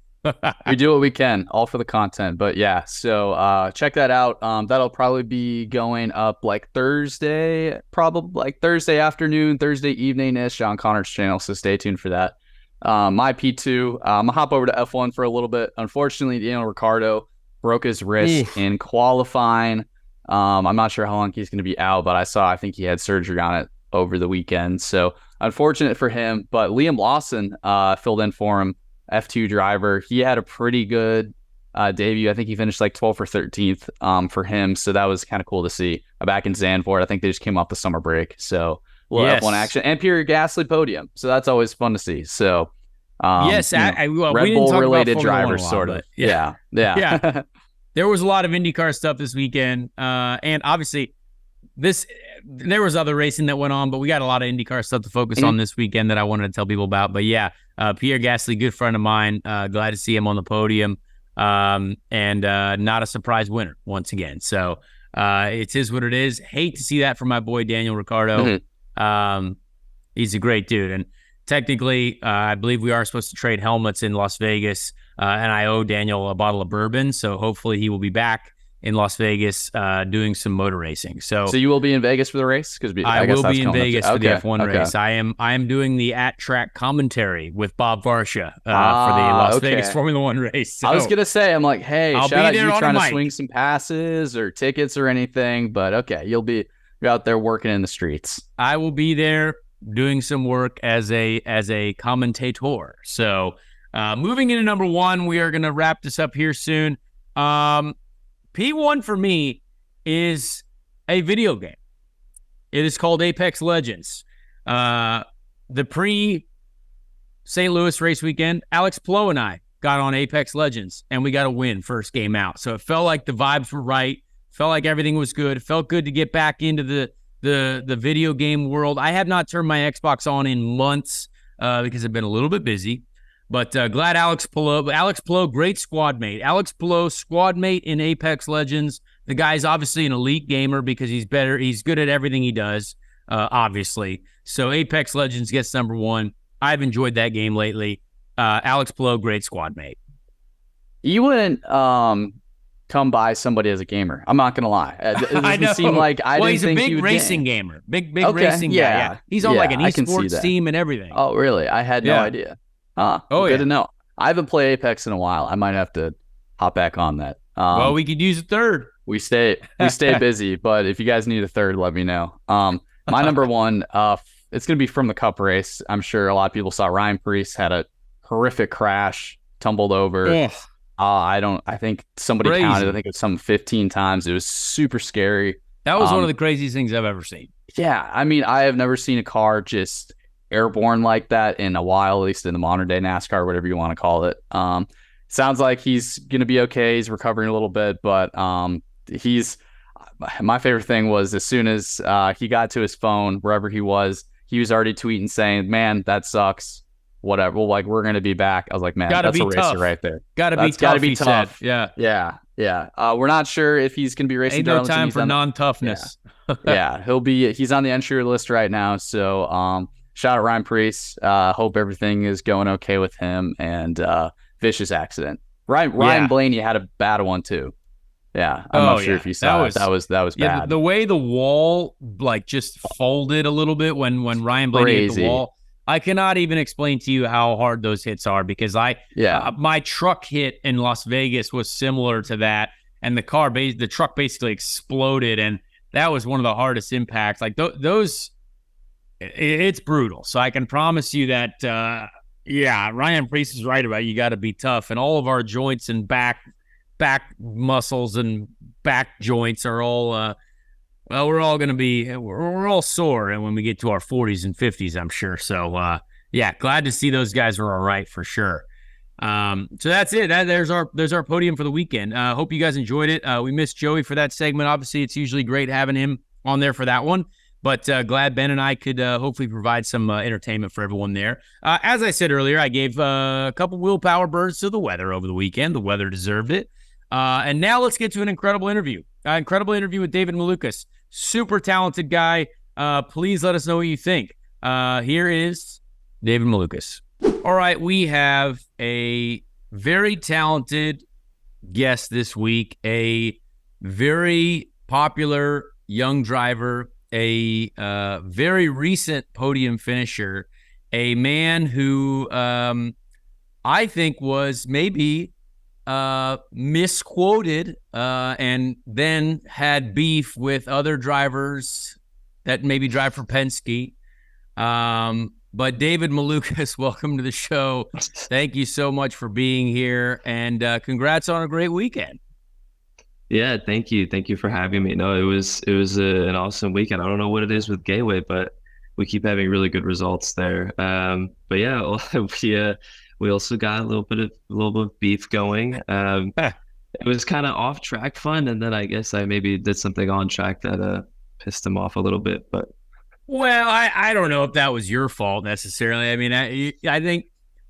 We do what we can, all for the content. But yeah, so check that out. That'll probably be going up like Thursday afternoon, Thursday evening-ish on Connor's channel. So stay tuned for that. My P2, I'm gonna hop over to F1 for a little bit. Unfortunately, Daniel Ricciardo broke his wrist in qualifying. I'm not sure how long he's going to be out, but I think he had surgery on it over the weekend. So unfortunate for him. But Liam Lawson filled in for him. F2 driver. He had a pretty good debut. I think he finished like 12th or 13th for him. So that was kind of cool to see. Back in Zandvoort, I think they just came off the summer break. So a little F1 action. And Pierre Gasly podium. So that's always fun to see. So Red Bull related drivers, sort of. Yeah. There was a lot of IndyCar stuff this weekend. And obviously there was other racing that went on, but we got a lot of IndyCar stuff to focus on this weekend that I wanted to tell people about. But yeah, Pierre Gasly, good friend of mine. Glad to see him on the podium. And not a surprise winner once again. So it is what it is. Hate to see that from my boy Daniel Ricciardo. He's a great dude. And technically, I believe we are supposed to trade helmets in Las Vegas. And I owe Daniel a bottle of bourbon. So hopefully he will be back in Las Vegas doing some motor racing. So you will be in Vegas for the race? Because I will be in Vegas for the F1 race. I am doing the at-track commentary with Bob Varsha for the Las Vegas Formula One race. So I was going to say, I'm like, hey, shout out you trying to swing some passes or tickets or anything. But okay, you're out there working in the streets. I will be there doing some work as a commentator. So moving into number 1, we are going to wrap this up here soon. P1 for me is a video game. It is called Apex Legends. The pre-St. Louis race weekend, Alex Palou and I got on Apex Legends, and we got a win first game out. So it felt like the vibes were right. Felt like everything was good. It felt good to get back into the video game world. I have not turned my Xbox on in months because I've been a little bit busy. But Alex Palou, great squad mate. Alex Palou, squad mate in Apex Legends. The guy's obviously an elite gamer because he's better. He's good at everything he does, obviously. So Apex Legends gets number one. I've enjoyed that game lately. Alex Blow, great squad mate. You wouldn't come by somebody as a gamer. I'm not gonna lie. It doesn't seem like he's think a big he would racing game. gamer. Big racing guy. Yeah. He's on like an esports team and everything. Oh, really? I had no idea. Good to know. I haven't played Apex in a while. I might have to hop back on that. Well, we could use a third. We stay busy, but if you guys need a third, let me know. My number one, it's gonna be from the Cup race. I'm sure a lot of people saw Ryan Preece had a horrific crash, tumbled over. Ugh. I think somebody counted, I think it was some 15 times. It was super scary. That was one of the craziest things I've ever seen. Yeah. I mean, I have never seen a car just airborne like that in a while, at least in the modern day NASCAR, whatever you want to call it. Sounds like he's going to be okay. He's recovering a little bit, but my favorite thing was as soon as he got to his phone, wherever he was already tweeting saying, "Man, that sucks. Whatever. Well, like, we're going to be back." I was like, man, that's a racer right there. Gotta be tough. Yeah. We're not sure if he's going to be racing. Ain't no time for non-toughness. Yeah. He's on the entry list right now. So shout out Ryan Preece. Hope everything is going okay with him, and vicious accident. Ryan Blaney had a bad one too. Yeah. I'm not sure if you saw it. That was bad. The way the wall like just folded a little bit when Ryan Blaney hit the wall. I cannot even explain to you how hard those hits are because my truck hit in Las Vegas was similar to that, and the truck basically exploded, and that was one of the hardest impacts. Like those, it's brutal. So I can promise you that, Ryan Preece is right about you got to be tough, and all of our joints and back muscles and back joints are all. Well, we're all sore, and when we get to our 40s and 50s, I'm sure. So, glad to see those guys are all right for sure. So that's it. There's our podium for the weekend. Hope you guys enjoyed it. We missed Joey for that segment. Obviously, it's usually great having him on there for that one, but glad Ben and I could hopefully provide some entertainment for everyone there. As I said earlier, I gave a couple willpower birds to the weather over the weekend. The weather deserved it. And now let's get to an incredible interview. With David Malukas. Super talented guy. Please let us know what you think. Here is David Malukas. All right, we have a very talented guest this week, a very popular young driver, a very recent podium finisher, a man who I think was maybe misquoted and then had beef with other drivers that maybe drive for Penske. But David Malukas, welcome to the show. Thank you so much for being here, and congrats on a great weekend. Yeah, thank you. Thank you for having me. No, it was an awesome weekend. I don't know what it is with Gateway, but we keep having really good results there. But yeah, we also got a little bit of beef going. It was kind of off track fun, and then I guess I maybe did something on track that pissed him off a little bit. But well, I don't know if that was your fault necessarily. I mean, I think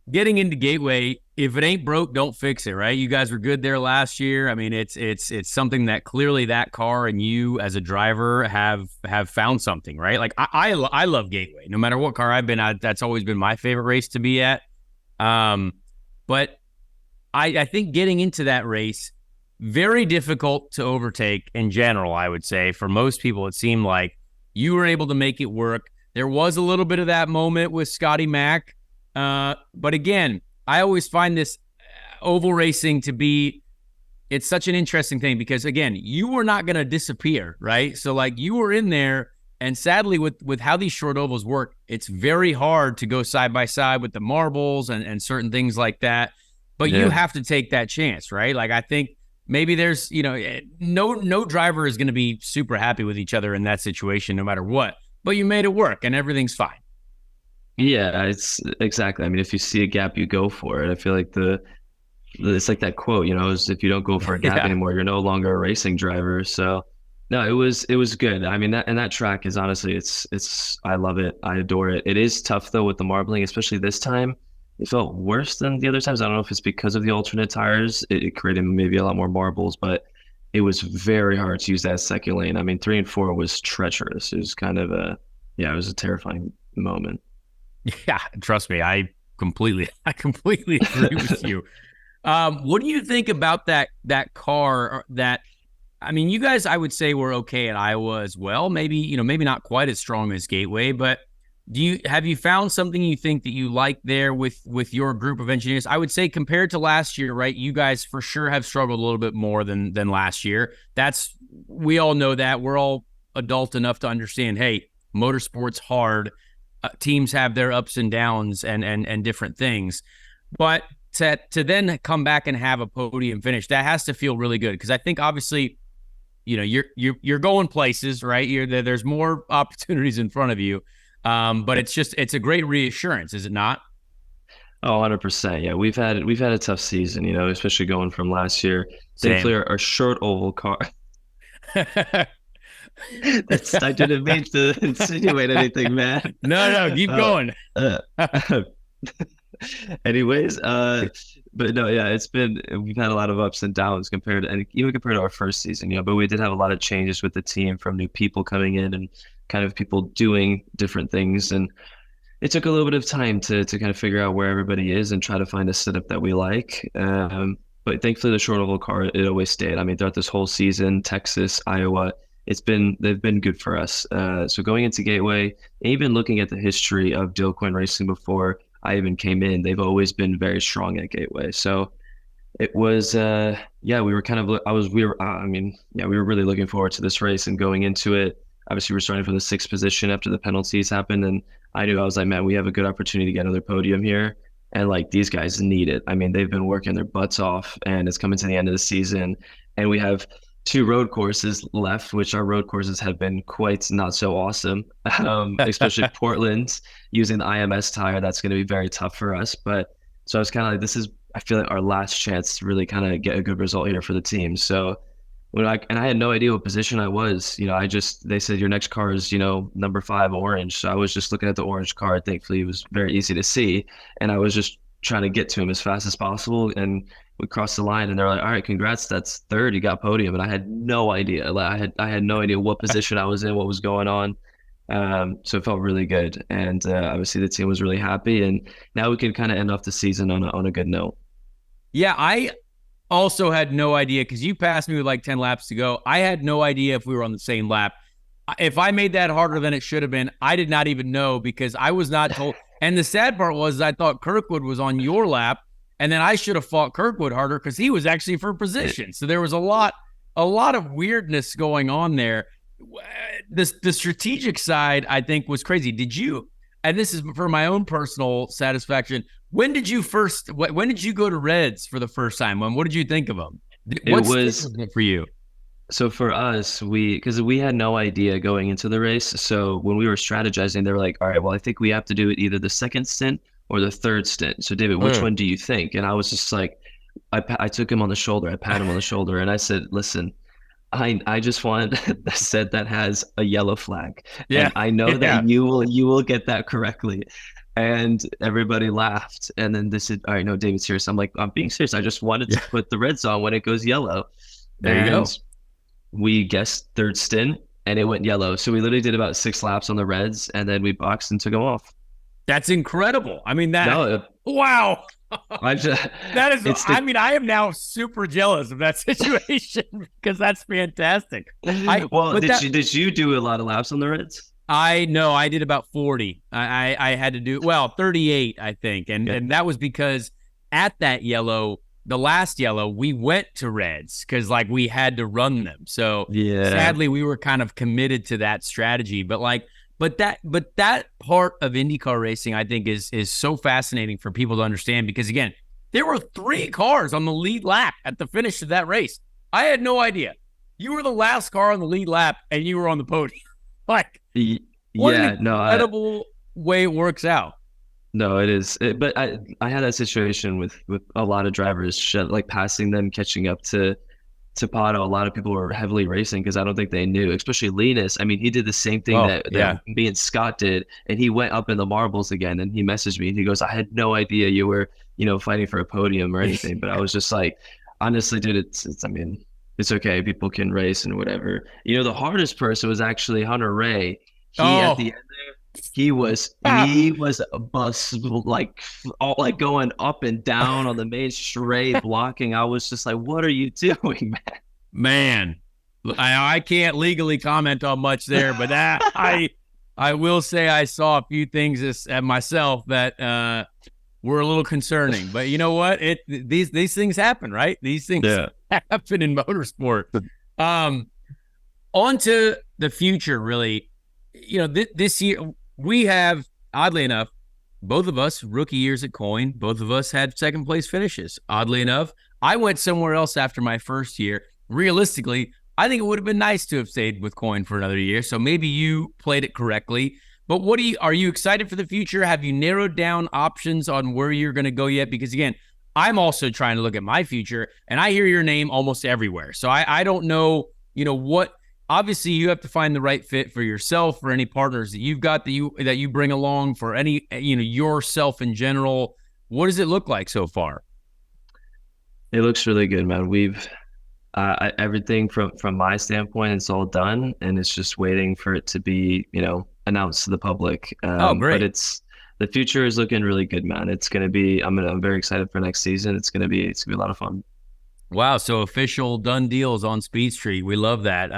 getting into Gateway, if it ain't broke, don't fix it, right? You guys were good there last year. I mean, it's something that clearly that car and you as a driver have found something, right? Like I love Gateway. No matter what car I've been at, that's always been my favorite race to be at. But I think getting into that race, very difficult to overtake in general, I would say. For most people, it seemed like you were able to make it work. There was a little bit of that moment with Scotty Mack. But again, I always find this oval racing to be, it's such an interesting thing because, again, you were not going to disappear, right? So, like, you were in there, and sadly, with how these short ovals work, it's very hard to go side by side with the marbles and certain things like that. But you have to take that chance, right? Like, I think maybe there's, no driver is going to be super happy with each other in that situation, no matter what. But you made it work, and everything's fine. Yeah, it's exactly. I mean, if you see a gap, you go for it. I feel like it's like that quote, is if you don't go for a gap anymore, you're no longer a racing driver. So no, it was good. I mean, that track is honestly, it's I love it. I adore it. It is tough though with the marbling, especially this time. It felt worse than the other times. I don't know if it's because of the alternate tires. It created maybe a lot more marbles, but it was very hard to use that second lane. I mean, 3 and 4 was treacherous. It was kind of it was a terrifying moment. Yeah, trust me, I completely agree with you. What do you think about that car? I mean, you guys, I would say, were okay at Iowa as well. Maybe maybe not quite as strong as Gateway, but have you found something you think that you like there with your group of engineers? I would say compared to last year, right? You guys for sure have struggled a little bit more than last year. We all know that. We're all adult enough to understand, hey, motorsport's hard. Teams have their ups and downs and different things. But to then come back and have a podium finish, that has to feel really good, because I think obviously, you're going places, right? There's more opportunities in front of you. But it's a great reassurance, is it not? Oh, 100%. Yeah, we've had a tough season, especially going from last year. Same. Thankfully, our short oval car. I didn't mean to insinuate anything, man. No, keep going. Anyways, but no, yeah, we've had a lot of ups and downs compared to our first season, but we did have a lot of changes with the team, from new people coming in and kind of people doing different things. And it took a little bit of time to kind of figure out where everybody is and try to find a setup that we like. But thankfully the short oval car, it always stayed. I mean, throughout this whole season, Texas, Iowa, they've been good for us. So going into Gateway, even looking at the history of Dale Quinn Racing before I even came in, they've always been very strong at Gateway. So it was, we were really looking forward to this race and going into it. Obviously, we're starting from the 6th position after the penalties happened, and I was like, man, we have a good opportunity to get another podium here, and like, these guys need it. I mean, they've been working their butts off, and it's coming to the end of the season, and we have 2 road courses left, which our road courses have been quite not so awesome, especially Portland using the IMS tire. That's going to be very tough for us. But so I was kind of like, I feel like our last chance to really kind of get a good result here for the team. So I had no idea what position I was. They said your next car is, number 5 orange. So I was just looking at the orange car. Thankfully, it was very easy to see. And I was just trying to get to him as fast as possible. And we crossed the line and they're like, all right, congrats. That's 3rd. You got podium. And I had no idea. Like, I had no idea what position I was in, what was going on. So it felt really good. And obviously the team was really happy. And now we can kind of end off the season on a good note. Yeah, I also had no idea, because you passed me with like 10 laps to go. I had no idea if we were on the same lap. If I made that harder than it should have been, I did not even know, because I was not told. And the sad part was I thought Kirkwood was on your lap, and then I should have fought Kirkwood harder because he was actually for position. So there was a lot of weirdness going on there. The strategic side, I think, was crazy. Did you, and this is for my own personal satisfaction, when did you go to Reds for the first time? What did you think of them? What was it for you? So for us, because we had no idea going into the race. So when we were strategizing, they were like, all right, well, I think we have to do it either the 2nd stint or the 3rd stint. So David, which one do you think? And I was just like, I took him on the shoulder. I pat him on the shoulder and I said, listen, I just want a set that has a yellow flag. Yeah. And I know that you will get that correctly. And everybody laughed. And then they said, all right, no, David's serious. I'm like, I'm being serious. I just wanted to put the Reds on when it goes yellow. There you go. We guessed 3rd stint and it went yellow. So we literally did about 6 laps on the Reds and then we boxed and took them off. That's incredible. I mean, wow. I am now super jealous of that situation because that's fantastic. Did you do a lot of laps on the Reds? I did about 40. I had to do 38, I think. And that was because at that the last yellow, we went to Reds because like we had to run them. So sadly, we were kind of committed to that strategy. But that part of IndyCar racing, I think, is so fascinating for people to understand, because again, there were 3 cars on the lead lap at the finish of that race. I had no idea. You were the last car on the lead lap and you were on the podium. Like, what an incredible way it works out. No, it is. But I had that situation with a lot of drivers, like passing them, catching up to Pato. A lot of people were heavily racing because I don't think they knew, especially Linus. I mean, he did the same thing that me and Scott did, and he went up in the marbles again, and he messaged me, and he goes, I had no idea you were, fighting for a podium or anything. But I was just like, honestly, dude, it's it's okay. People can race and whatever. The hardest person was actually Hunter Ray. He at Oh, the end there, he was a bus like all like going up and down on the main straight blocking. I was just like, what are you doing, man. I can't legally comment on much there, but I will say I saw a few things at myself that were a little concerning. But you know what? These things happen, right? These things man? happen in motorsport. On to the future, really. This year we have, oddly enough, both of us rookie years at Coin. Both of us had second place finishes. Oddly enough, I went somewhere else after my first year. Realistically, I think it would have been nice to have stayed with Coin for another year. So maybe you played it correctly. But are you excited for the future? Have you narrowed down options on where you're going to go yet? Because again, I'm also trying to look at my future, and I hear your name almost everywhere. So I don't know, what. Obviously, you have to find the right fit for yourself, for any partners that you've got that you bring along, for any yourself in general. What does it look like so far? It looks really good, man. We've everything from my standpoint, it's all done, and it's just waiting for it to be, announced to the public. Oh, great! But the future is looking really good, man. It's gonna be. I'm very excited for next season. It's gonna be a lot of fun. Wow, so official done deals on Speed Street. We love that.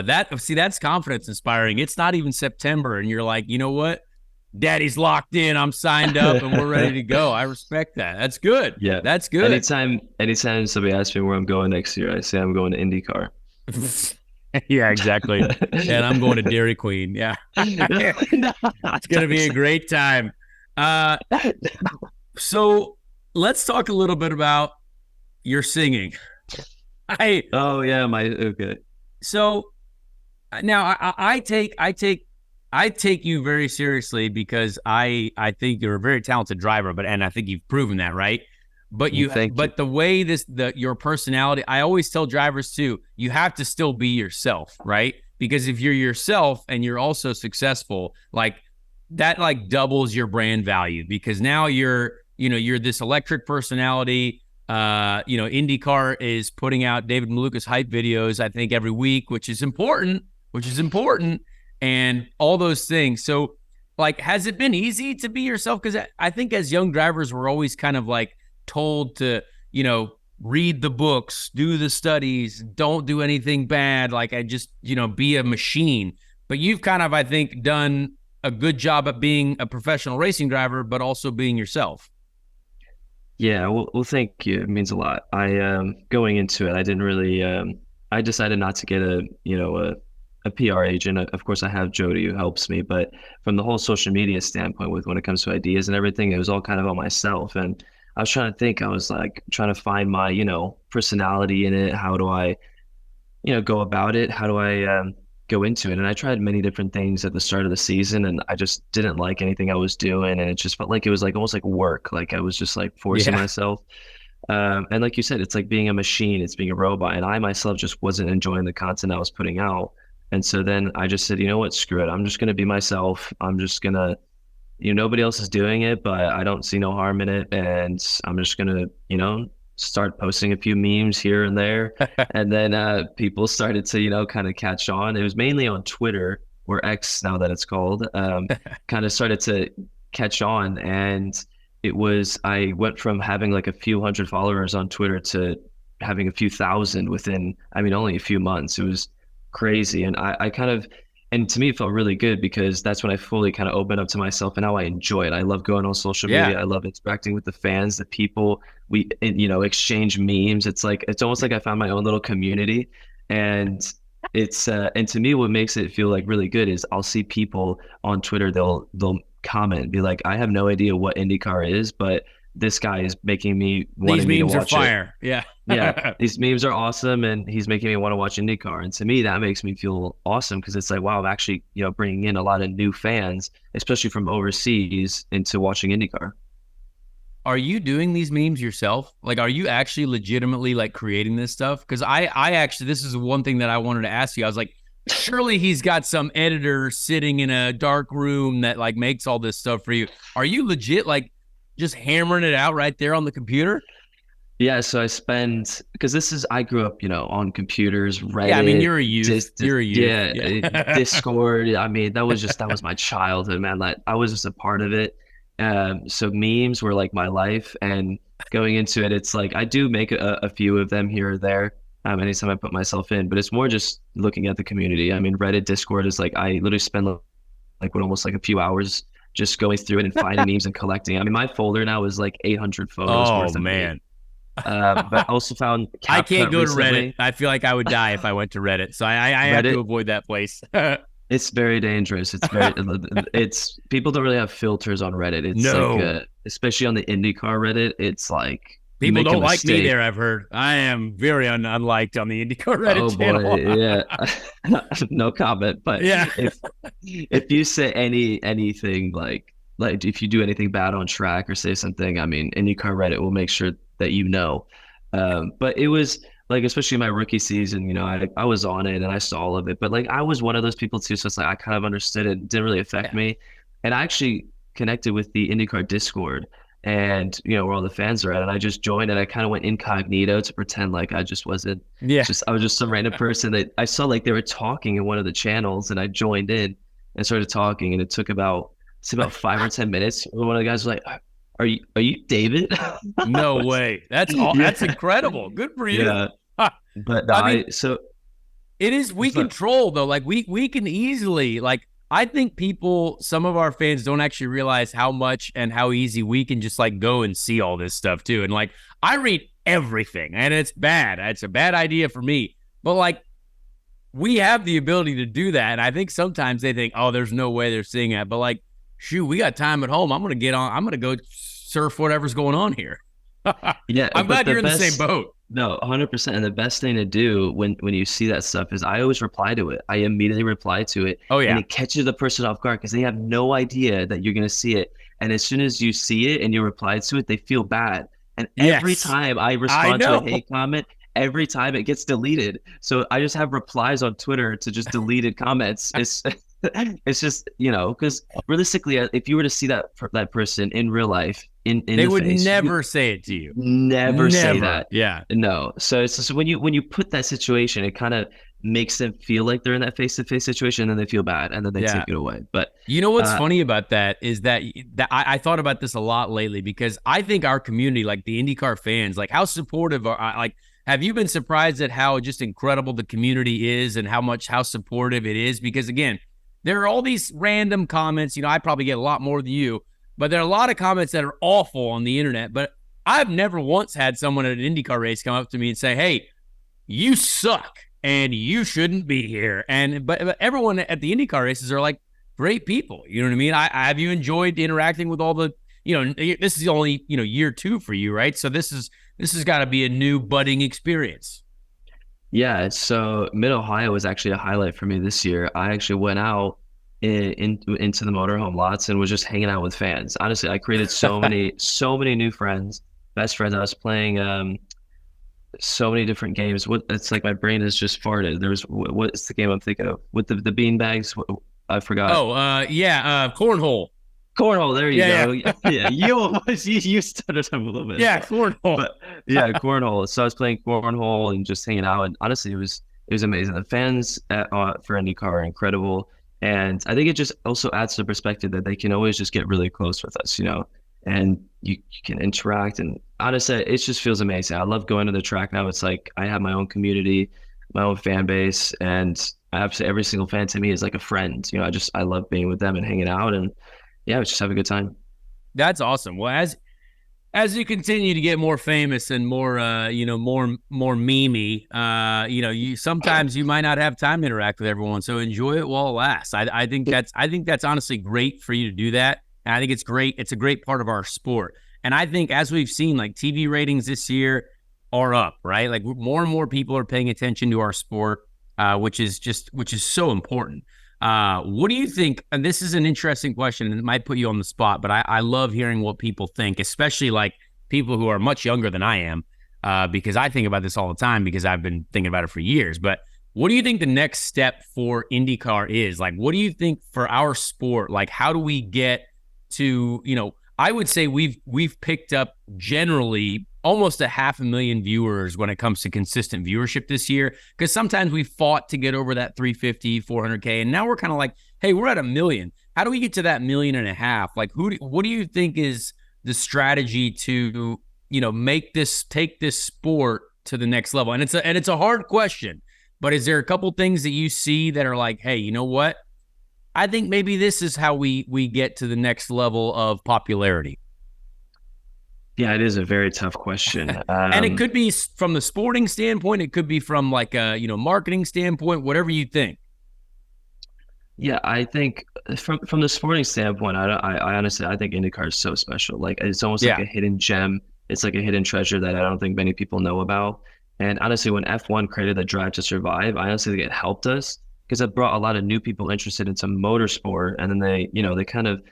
That's confidence inspiring. It's not even September, and you're like, you know what? Daddy's locked in. I'm signed up, and we're ready to go. I respect that. That's good. Yeah, that's good. Anytime somebody asks me where I'm going next year, I say I'm going to IndyCar. Yeah, exactly. And I'm going to Dairy Queen. Yeah, it's gonna be a great time. So let's talk a little bit about your singing. Okay. So now I take you very seriously because I think you're a very talented driver, and I think you've proven that, right? But the way your personality, I always tell drivers too, you have to still be yourself, right? Because if you're yourself and you're also successful, like that, like doubles your brand value, because now you're this electric personality. IndyCar is putting out David Malukas hype videos, I think, every week, which is important, and all those things. So, like, has it been easy to be yourself? Because I think as young drivers, we're always kind of like told to, read the books, do the studies, don't do anything bad. Like, I just, be a machine. But you've kind of, I think, done a good job at being a professional racing driver, but also being yourself. Yeah, well, thank you. It means a lot. Going into it, I didn't really. I decided not to get a PR agent. Of course, I have Jody who helps me, but from the whole social media standpoint, when it comes to ideas and everything, it was all kind of on myself. And I was trying to think. I was like trying to find my personality in it. How do I go about it? How do I go into it? And I tried many different things at the start of the season, and I just didn't like anything I was doing, and it just felt like it was like almost like work. Like I was just like forcing myself. And like you said, it's like being a machine, it's being a robot, and I myself just wasn't enjoying the content I was putting out. And so then I just said, you know what, screw it. I'm just gonna be myself. I'm just gonna, nobody else is doing it, but I don't see no harm in it, and I'm just gonna, start posting a few memes here and there. And then people started to, kind of catch on. It was mainly on Twitter, or X now that it's called, kind of started to catch on. And I went from having like a few hundred followers on Twitter to having a few thousand within, only a few months. It was crazy. And I kind of, and to me, it felt really good because that's when I fully kind of opened up to myself, and now I enjoy it. I love going on social media. I love interacting with the fans, the people. We, exchange memes. It's almost like I found my own little community, and and to me, what makes it feel like really good is I'll see people on Twitter. They'll comment, be like, I have no idea what IndyCar is, but this guy is making me want to watch it. These memes are fire. Yeah. Yeah. These memes are awesome, and he's making me want to watch IndyCar. And to me, that makes me feel awesome because it's like, wow, I'm actually, bringing in a lot of new fans, especially from overseas, into watching IndyCar. Are you doing these memes yourself? Like, are you actually legitimately like creating this stuff? Because I actually, this is one thing that I wanted to ask you. I was like, surely he's got some editor sitting in a dark room that like makes all this stuff for you. Are you legit like just hammering it out right there on the computer? Yeah, so I spend because I grew up, on computers, Yeah, I mean, Reddit, you're a youth. You're a youth. yeah, Yeah. Discord. I mean, that was my childhood, man. Like I was just a part of it. So memes were like my life, and going into it, it's like I do make a few of them here or there. Anytime I put myself in, but it's more just looking at the community. I mean, Reddit, Discord is like I literally spend like what almost like a few hours just going through it and finding memes and collecting. I mean, my folder now is like 800 photos Oh worth of memes. man. But also found I can't CapCut go to Reddit. recently. I feel like I would die if I went to Reddit. So I have to Reddit, avoid that place. it's very dangerous. It's people don't really have filters on Reddit. It's like, No. especially on the IndyCar Reddit, it's like you People make a don't like me mistake. there, I've heard. I am very unliked on the IndyCar Oh Reddit boy, channel. yeah. No comment. But Yeah. if you say anything like if you do anything bad on track or say something, I mean, IndyCar Reddit will make sure that you know. But it was like, especially my rookie season, I was on it and I saw all of it. But like I was one of those people too, so it's like I kind of understood it. It didn't really affect Yeah. me. And I actually connected with the IndyCar Discord and where all the fans are at. And I just joined and I kind of went incognito to pretend like I just wasn't Yeah. just I was just some random person that I saw like they were talking in one of the channels and I joined in and started talking and it took about 5 or 10 minutes. One of the guys was like, "Are you David?" No way. That's all. Yeah, That's incredible. Good for you. yeah. But I mean, so it is, we but control though. Like we can easily, like, I think some of our fans don't actually realize how much and how easy we can just like go and see all this stuff too. And like, I read everything and it's bad. It's a bad idea for me, but like, we have the ability to do that. And I think sometimes they think, oh, there's no way they're seeing that. But like, shoot, we got time at home. I'm going to go surf whatever's going on here. yeah, I'm but glad you're in the same boat. No, 100%. And the best thing to do when you see that stuff is I always reply to it. I immediately reply to it. Oh, yeah. And it catches the person off guard because they have no idea that you're going to see it. And as soon as you see it and you reply to it, they feel bad. And every Yes. time I I respond to know. a hate comment, every time it gets deleted. So I just have replies on Twitter to just deleted comments. It's just, because realistically, if you were to see that person in real life, in They the would face, never say it to you. never say that. Yeah. No. So it's just when you put that situation, it kind of makes them feel like they're in that face-to-face situation, and then they feel bad, and then they Yeah. take it away. But You know what's funny about that is that I thought about this a lot lately because I think our community, like the IndyCar fans, like how supportive have you been surprised at how just incredible the community is and how supportive it is? Because again, there are all these random comments. I probably get a lot more than you, but there are a lot of comments that are awful on the internet. But I've never once had someone at an IndyCar race come up to me and say, "Hey, you suck and you shouldn't be here." But everyone at the IndyCar races are like great people. You know what I mean? Have you enjoyed interacting with all the, this is only, year 2 for you, right? So this has got to be a new budding experience. yeah, so Mid-Ohio was actually a highlight for me this year. I actually went out into the motorhome lots and was just hanging out with fans. Honestly, I created so many new friends, best friends. I was playing so many different games. It's like my brain is just farted. What's the game I'm thinking of with the bean bags? I forgot. Oh, cornhole. Cornhole. There you Yeah, go. Yeah, you stuttered a little bit. Yeah, cornhole. But yeah, cornhole. So I was playing cornhole and just hanging out. And honestly, it was amazing. The fans for IndyCar are incredible, and I think it just also adds to the perspective that they can always just get really close with us, and you can interact. And honestly, it just feels amazing. I love going to the track now. It's like I have my own community, my own fan base, and I have to say every single fan to me is like a friend. I love being with them and hanging out, and yeah, just have a good time. That's awesome. Well, as you continue to get more famous and more more memey, you sometimes you might not have time to interact with everyone. So enjoy it while it lasts. I think that's honestly great for you to do that. And I think it's great. It's a great part of our sport. And I think as we've seen, like TV ratings this year are up, right? Like more and more people are paying attention to our sport, which is so important. What do you think? And this is an interesting question, and it might put you on the spot, but I love hearing what people think, especially like people who are much younger than I am, because I think about this all the time because I've been thinking about it for years. But what do you think the next step for IndyCar is? Like, what do you think for our sport? Like, how do we get to, I would say we've picked up generally almost a 500,000 viewers when it comes to consistent viewership this year. Because sometimes we fought to get over that 350, 400K. And now we're kind of like, hey, we're at 1 million. How do we get to that 1.5 million? Like, what do you think is the strategy to, take this sport to the next level? And it's a hard question, but is there a couple things that you see that are like, hey, you know what? I think maybe this is how we get to the next level of popularity. Yeah, it is a very tough question. And it could be from the sporting standpoint. It could be from like a, marketing standpoint, whatever you think. Yeah, I think from the sporting standpoint, I honestly, I think IndyCar is so special. Like, it's almost like a hidden gem. It's like a hidden treasure that I don't think many people know about. And honestly, when F1 created the Drive to Survive, I honestly think it helped us because it brought a lot of new people interested into motorsport. And then they kind of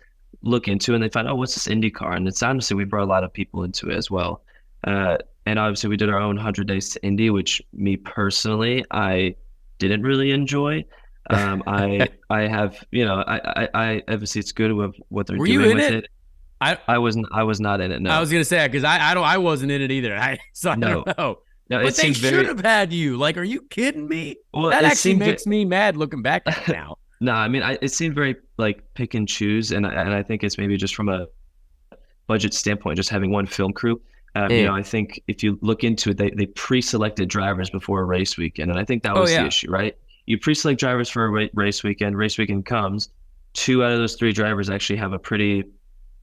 look into it and they find, oh, what's this IndyCar? And it's honestly, we brought a lot of people into it as well. And obviously we did our own 100 Days to Indy, which me personally, I didn't really enjoy. I have, I obviously it's good with what they're doing with it. I was not in it. No, I was gonna say because I wasn't in it either. I don't know. No, but they should have had you. Like, are you kidding me? Well, that actually makes me mad looking back at it now. No, I mean, it seemed very like pick and choose, and I think it's maybe just from a budget standpoint, just having one film crew. I think if you look into it, they pre-selected drivers before a race weekend, and I think that was the issue, right? You pre-select drivers for a race weekend. Race weekend comes, 2 out of those 3 drivers actually have a pretty,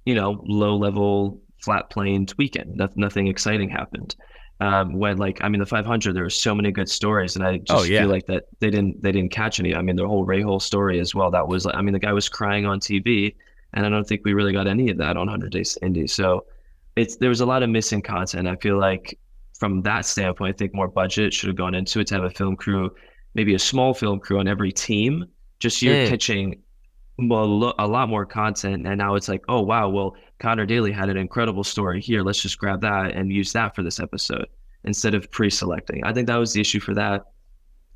low-level, flat-planed weekend. Nothing exciting happened. When the 500, there were so many good stories, and I just feel like that they didn't catch any. I mean, the whole Rahal story as well. That was like, the guy was crying on TV, and I don't think we really got any of that on 100 Days to Indy. So there was a lot of missing content. I feel like from that standpoint, I think more budget should have gone into it to have a film crew, maybe a small film crew on every team. Just you're pitching a lot more content, and now it's like, oh wow, well Connor Daly had an incredible story here. Let's just grab that and use that for this episode instead of pre-selecting. I think that was the issue for that.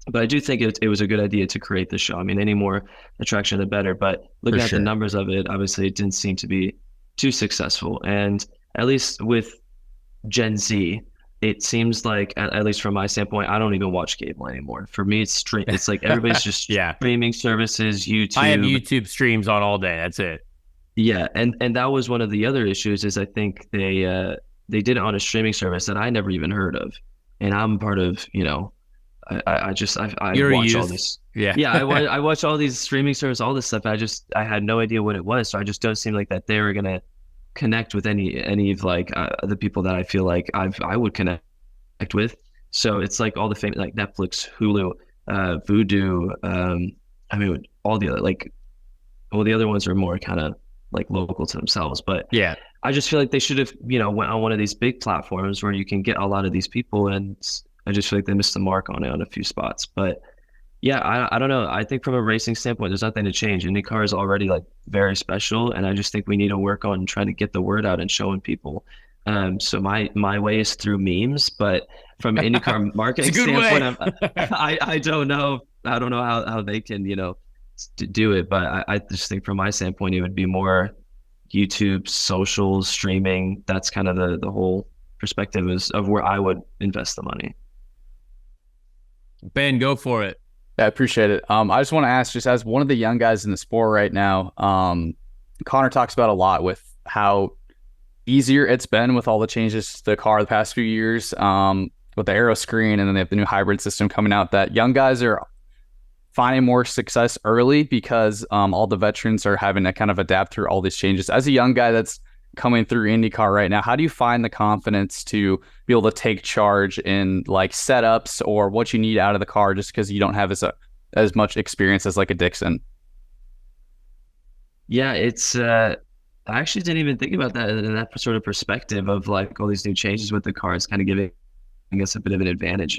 But I do think it was a good idea to create the show. I mean, any more attraction, the better. But looking at the numbers of it, obviously it didn't seem to be too successful. And at least with Gen Z, it seems like, at least from my standpoint, I don't even watch cable anymore. For me, it's like everybody's just streaming services, YouTube. I have YouTube streams on all day. That's it. Yeah, and that was one of the other issues is I think they did it on a streaming service that I never even heard of, and I'm part of, I watch all this. I watch all these streaming services, all this stuff. I had no idea what it was, so I just don't seem like that they were gonna connect with any of like the people that I feel like I would connect with. So it's like all the famous like Netflix, Hulu, Vudu. All the other the other ones are more kind of like local to themselves. But I just feel like they should have went on one of these big platforms where you can get a lot of these people, and I just feel like they missed the mark on it on a few spots. But I don't know. I think from a racing standpoint, there's nothing to change. IndyCar is already like very special, and I just think we need to work on trying to get the word out and showing people. So my way is through memes, but from an IndyCar marketing standpoint, I don't know. I don't know how they can do it, but I just think from my standpoint, it would be more YouTube, socials, streaming. That's kind of the whole perspective of where I would invest the money. Ben, go for it. Yeah, I appreciate it. I just want to ask, just as one of the young guys in the sport right now, Connor talks about a lot with how easier it's been with all the changes to the car the past few years, with the aero screen, and then they have the new hybrid system coming out, that young guys are finding more success early because all the veterans are having to kind of adapt through all these changes. As a young guy that's coming through IndyCar right now, how do you find the confidence to be able to take charge in like setups or what you need out of the car, just because you don't have as much experience as like a Dixon? Yeah, it's I actually didn't even think about that in that sort of perspective of like all these new changes with the car. It's kind of giving, I guess, a bit of an advantage.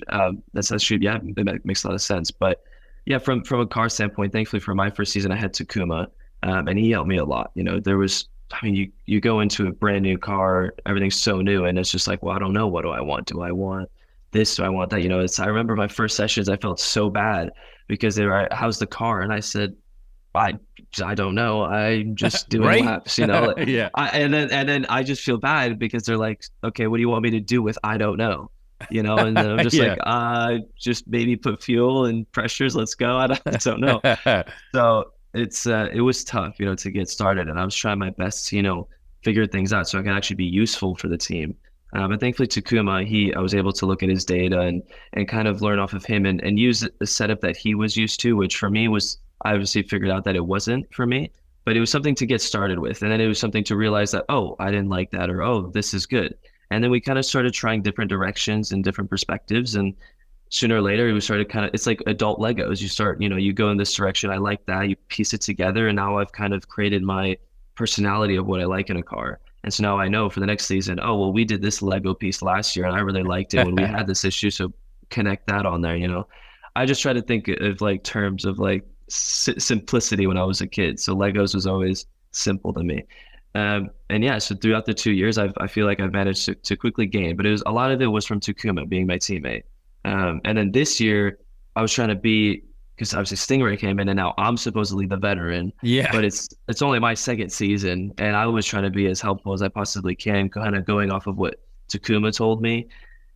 That's true. Yeah, that makes a lot of sense. But yeah, from a car standpoint, thankfully for my first season, I had Takuma, and he helped me a lot. There was, you go into a brand new car, everything's so new, and it's just like, well, I don't know, what do I want? Do I want this? Do I want that? I remember my first sessions, I felt so bad because they were, how's the car? And I said, I I don't know. I'm just doing Right? laps, you know. Like, Yeah. and then I just feel bad because they're like, okay, what do you want me to do with I don't know, you know? And then I'm just Yeah. like, just maybe put fuel and pressures. Let's go. I don't know. So it was tough, you know, to get started, and I was trying my best to, you know, figure things out so I can actually be useful for the team. But thankfully, Takuma, I was able to look at his data and kind of learn off of him and use the setup that he was used to, which for me was, I obviously figured out that it wasn't for me, but it was something to get started with, and then it was something to realize that, oh, I didn't like that, or oh, this is good, and then we kind of started trying different directions and different perspectives, and sooner or later we started kind of, it's like adult Legos. You start, you know, you go in this direction, I like that, you piece it together, and now I've kind of created my personality of what I like in a car. And so now I know for the next season, oh, well, we did this Lego piece last year and I really liked it when we had this issue. So connect that on there, you know. I just try to think of like terms of like simplicity when I was a kid. So Legos was always simple to me. And yeah, so throughout the 2 years, I feel like I've managed to quickly gain, but a lot of it was from Takuma being my teammate. And then this year, I was trying to be, because obviously Stingray came in and now I'm supposedly the veteran, Yeah. but it's only my second season, and I was trying to be as helpful as I possibly can, kind of going off of what Takuma told me.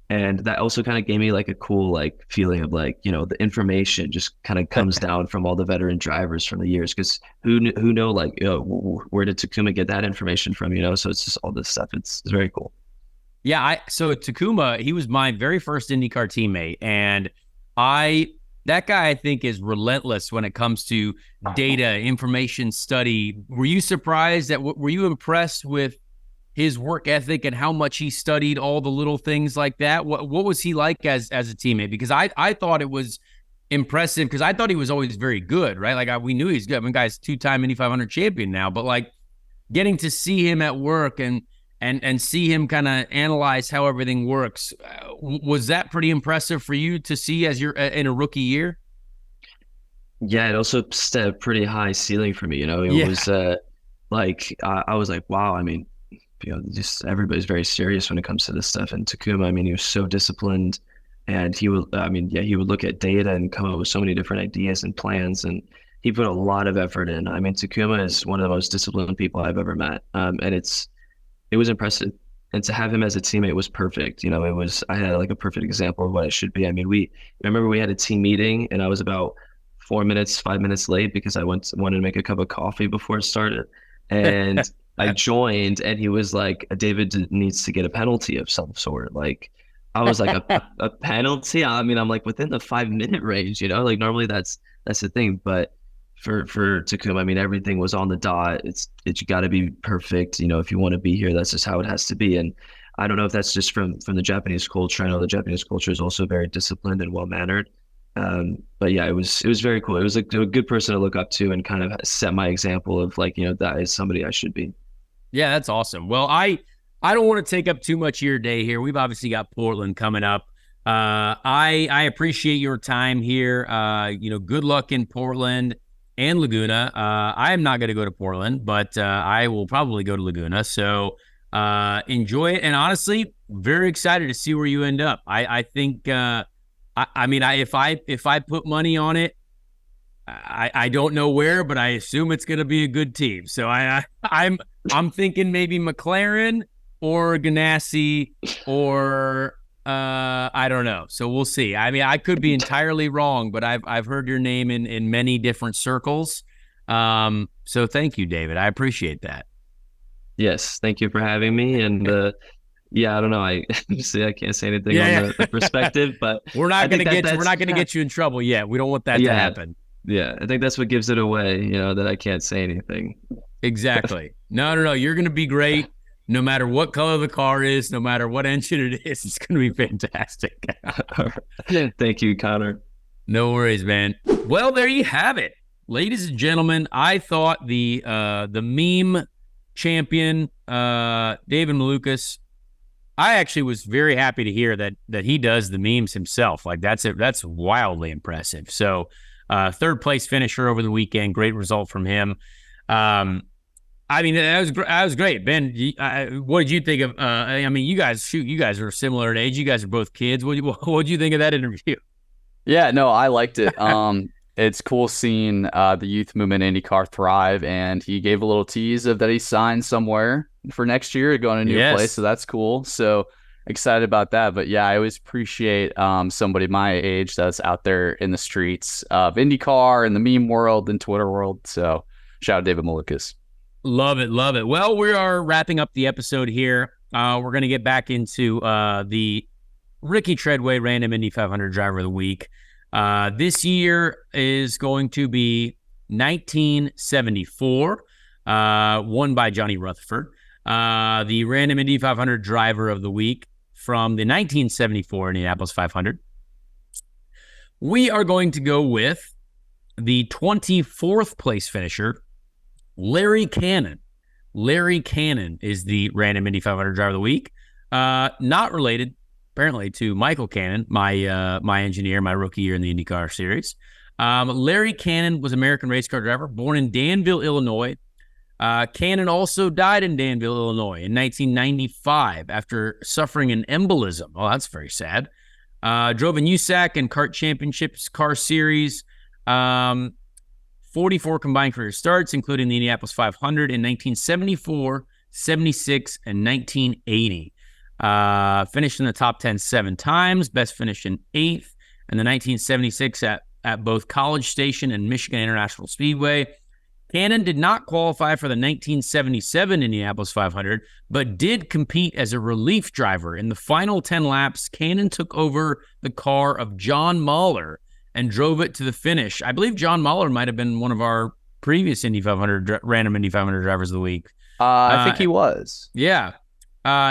And that also kind of gave me like a cool like feeling of like, you know, the information just kind of comes down from all the veteran drivers from the years, because who know like, you know, where did Takuma get that information from, you know? So it's just all this stuff. It's very cool. Yeah, so Takuma, he was my very first IndyCar teammate, and that guy I think is relentless when it comes to data, information study. Were you surprised were you impressed with his work ethic and how much he studied all the little things like that? What was he like as a teammate? Because I thought it was impressive, because I thought he was always very good, right? Like we knew he's good. I mean, guy's 2-time Indy 500 champion now, but like getting to see him at work and see him kind of analyze how everything works, was that pretty impressive for you to see as you're in a rookie year? Yeah, it also set a pretty high ceiling for me. You know, it was like I was like, wow. I mean, you know, just everybody's very serious when it comes to this stuff. And Takuma, I mean, he was so disciplined, and he would, I mean, yeah, he would look at data and come up with so many different ideas and plans, and he put a lot of effort in. I mean, Takuma is one of the most disciplined people I've ever met, and it was impressive. And to have him as a teammate was perfect. You know, I had like a perfect example of what it should be. I mean, remember we had a team meeting and I was about 5 minutes late because I wanted to make a cup of coffee before it started. And I joined and he was like, David needs to get a penalty of some sort. Like, I was like, a penalty? I mean, I'm like within the 5 minute range, you know, like normally that's the thing. But for Takuma, I mean, everything was on the dot. It's you got to be perfect. You know, if you want to be here, that's just how it has to be. And I don't know if that's just from the Japanese culture. I know the Japanese culture is also very disciplined and well mannered. But yeah, it was very cool. It was like a good person to look up to and kind of set my example of like, you know, that is somebody I should be. Yeah, that's awesome. Well, I don't want to take up too much of your day here. We've obviously got Portland coming up. I appreciate your time here. You know, good luck in Portland and Laguna. I am not going to go to Portland, but I will probably go to Laguna. So enjoy it. And honestly, very excited to see where you end up. I think, I mean, if I put money on it, I don't know where, but I assume it's going to be a good team. So I'm thinking maybe McLaren or Ganassi or I don't know. So we'll see. I mean, I could be entirely wrong, but I've heard your name in many different circles. So thank you, David. I appreciate that. Yes, thank you for having me. And yeah, I don't know. I see. I can't say anything on the perspective, but we're not going to get you in trouble yet. We don't want that to happen. Yeah, I think that's what gives it away. You know, that I can't say anything. Exactly. No. You're going to be great. No matter what color the car is, no matter what engine it is, it's going to be fantastic. Thank you, Connor. No worries, man. Well, there you have it, ladies and gentlemen. I thought the meme champion, David Malukas. I actually was very happy to hear that he does the memes himself. Like that's wildly impressive. So, third place finisher over the weekend. Great result from him. I mean, that was great. Ben, what did you think of, I mean, you guys are similar in age. You guys are both kids. What did you think of that interview? Yeah, no, I liked it. it's cool seeing the youth movement IndyCar thrive, and he gave a little tease of that he signed somewhere for next year, going to a new place, so that's cool. So excited about that. But yeah, I always appreciate somebody my age that's out there in the streets of IndyCar and the meme world and Twitter world. So shout out David Malukas. Love it, love it. Well, we are wrapping up the episode here. We're going to get back into the Ricky Treadway Random Indy 500 Driver of the Week. This year is going to be 1974, won by Johnny Rutherford. The Random Indy 500 Driver of the Week from the 1974 Indianapolis 500. We are going to go with the 24th place finisher, Larry Cannon. Larry Cannon is the Random Indy 500 Driver of the Week. Not related, apparently, to Michael Cannon, my engineer, my rookie year in the IndyCar series. Larry Cannon was an American race car driver, born in Danville, Illinois. Cannon also died in Danville, Illinois in 1995 after suffering an embolism. Oh, that's very sad. Drove in USAC and Kart Championships car series. 44 combined career starts, including the Indianapolis 500 in 1974, 76, and 1980. Finished in the top 10 7 times, best finish in 8th, and the 1976 at both College Station and Michigan International Speedway. Cannon did not qualify for the 1977 Indianapolis 500, but did compete as a relief driver. In the final 10 laps, Cannon took over the car of John Mahler and drove it to the finish. I believe John Mahler might have been one of our previous Indy 500 Random Indy 500 Drivers of the Week. I think he was. Yeah.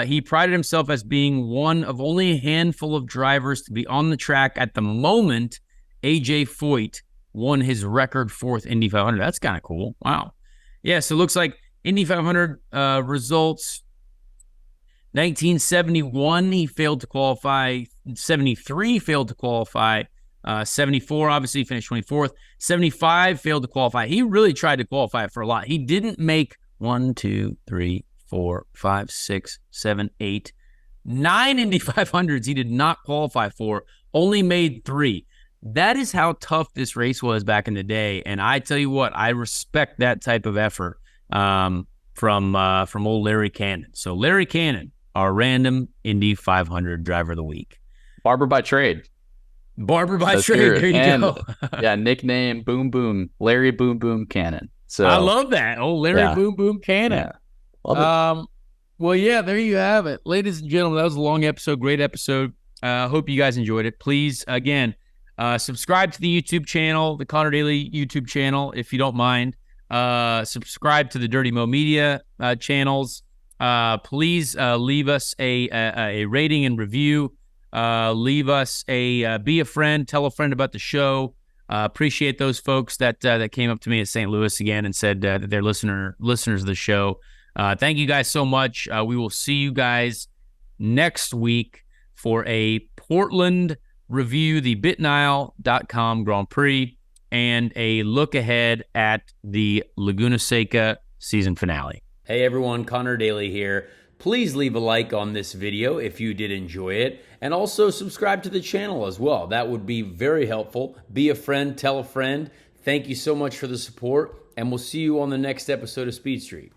He prided himself as being one of only a handful of drivers to be on the track at the moment A.J. Foyt won his record 4th Indy 500. That's kind of cool. Wow. Yeah, so it looks like Indy 500 results. 1971, he failed to qualify. 73, failed to qualify. 74, obviously, finished 24th. 75, failed to qualify. He really tried to qualify for a lot. He didn't make 1, 2, 3, 4, 5, 6, 7, 8, 9 Indy 500s he did not qualify for, only made 3. That is how tough this race was back in the day. And I tell you what, I respect that type of effort from old Larry Cannon. So Larry Cannon, our Random Indy 500 Driver of the Week. Barber by trade. Barber by trade. There you go. Yeah, nickname Boom Boom, Larry Boom Boom Cannon. So I love that. Oh, Larry Boom Boom Cannon. Yeah. Love it. Well, yeah, there you have it. Ladies and gentlemen, that was a long episode. Great episode. Hope you guys enjoyed it. Please, again, subscribe to the YouTube channel, the Connor Daily YouTube channel, if you don't mind. Subscribe to the Dirty Mo Media channels. Please leave us a rating and review. Leave us be a friend, tell a friend about the show. Appreciate those folks that came up to me at St. Louis again and said that they're listeners of the show. Thank you guys so much. We will see you guys next week for a Portland review, the BitNile.com Grand Prix, and a look ahead at the Laguna Seca season finale. Hey everyone, Connor Daly here. Please leave a like on this video if you did enjoy it, and also subscribe to the channel as well. That would be very helpful. Be a friend, tell a friend. Thank you so much for the support, and we'll see you on the next episode of Speed Street.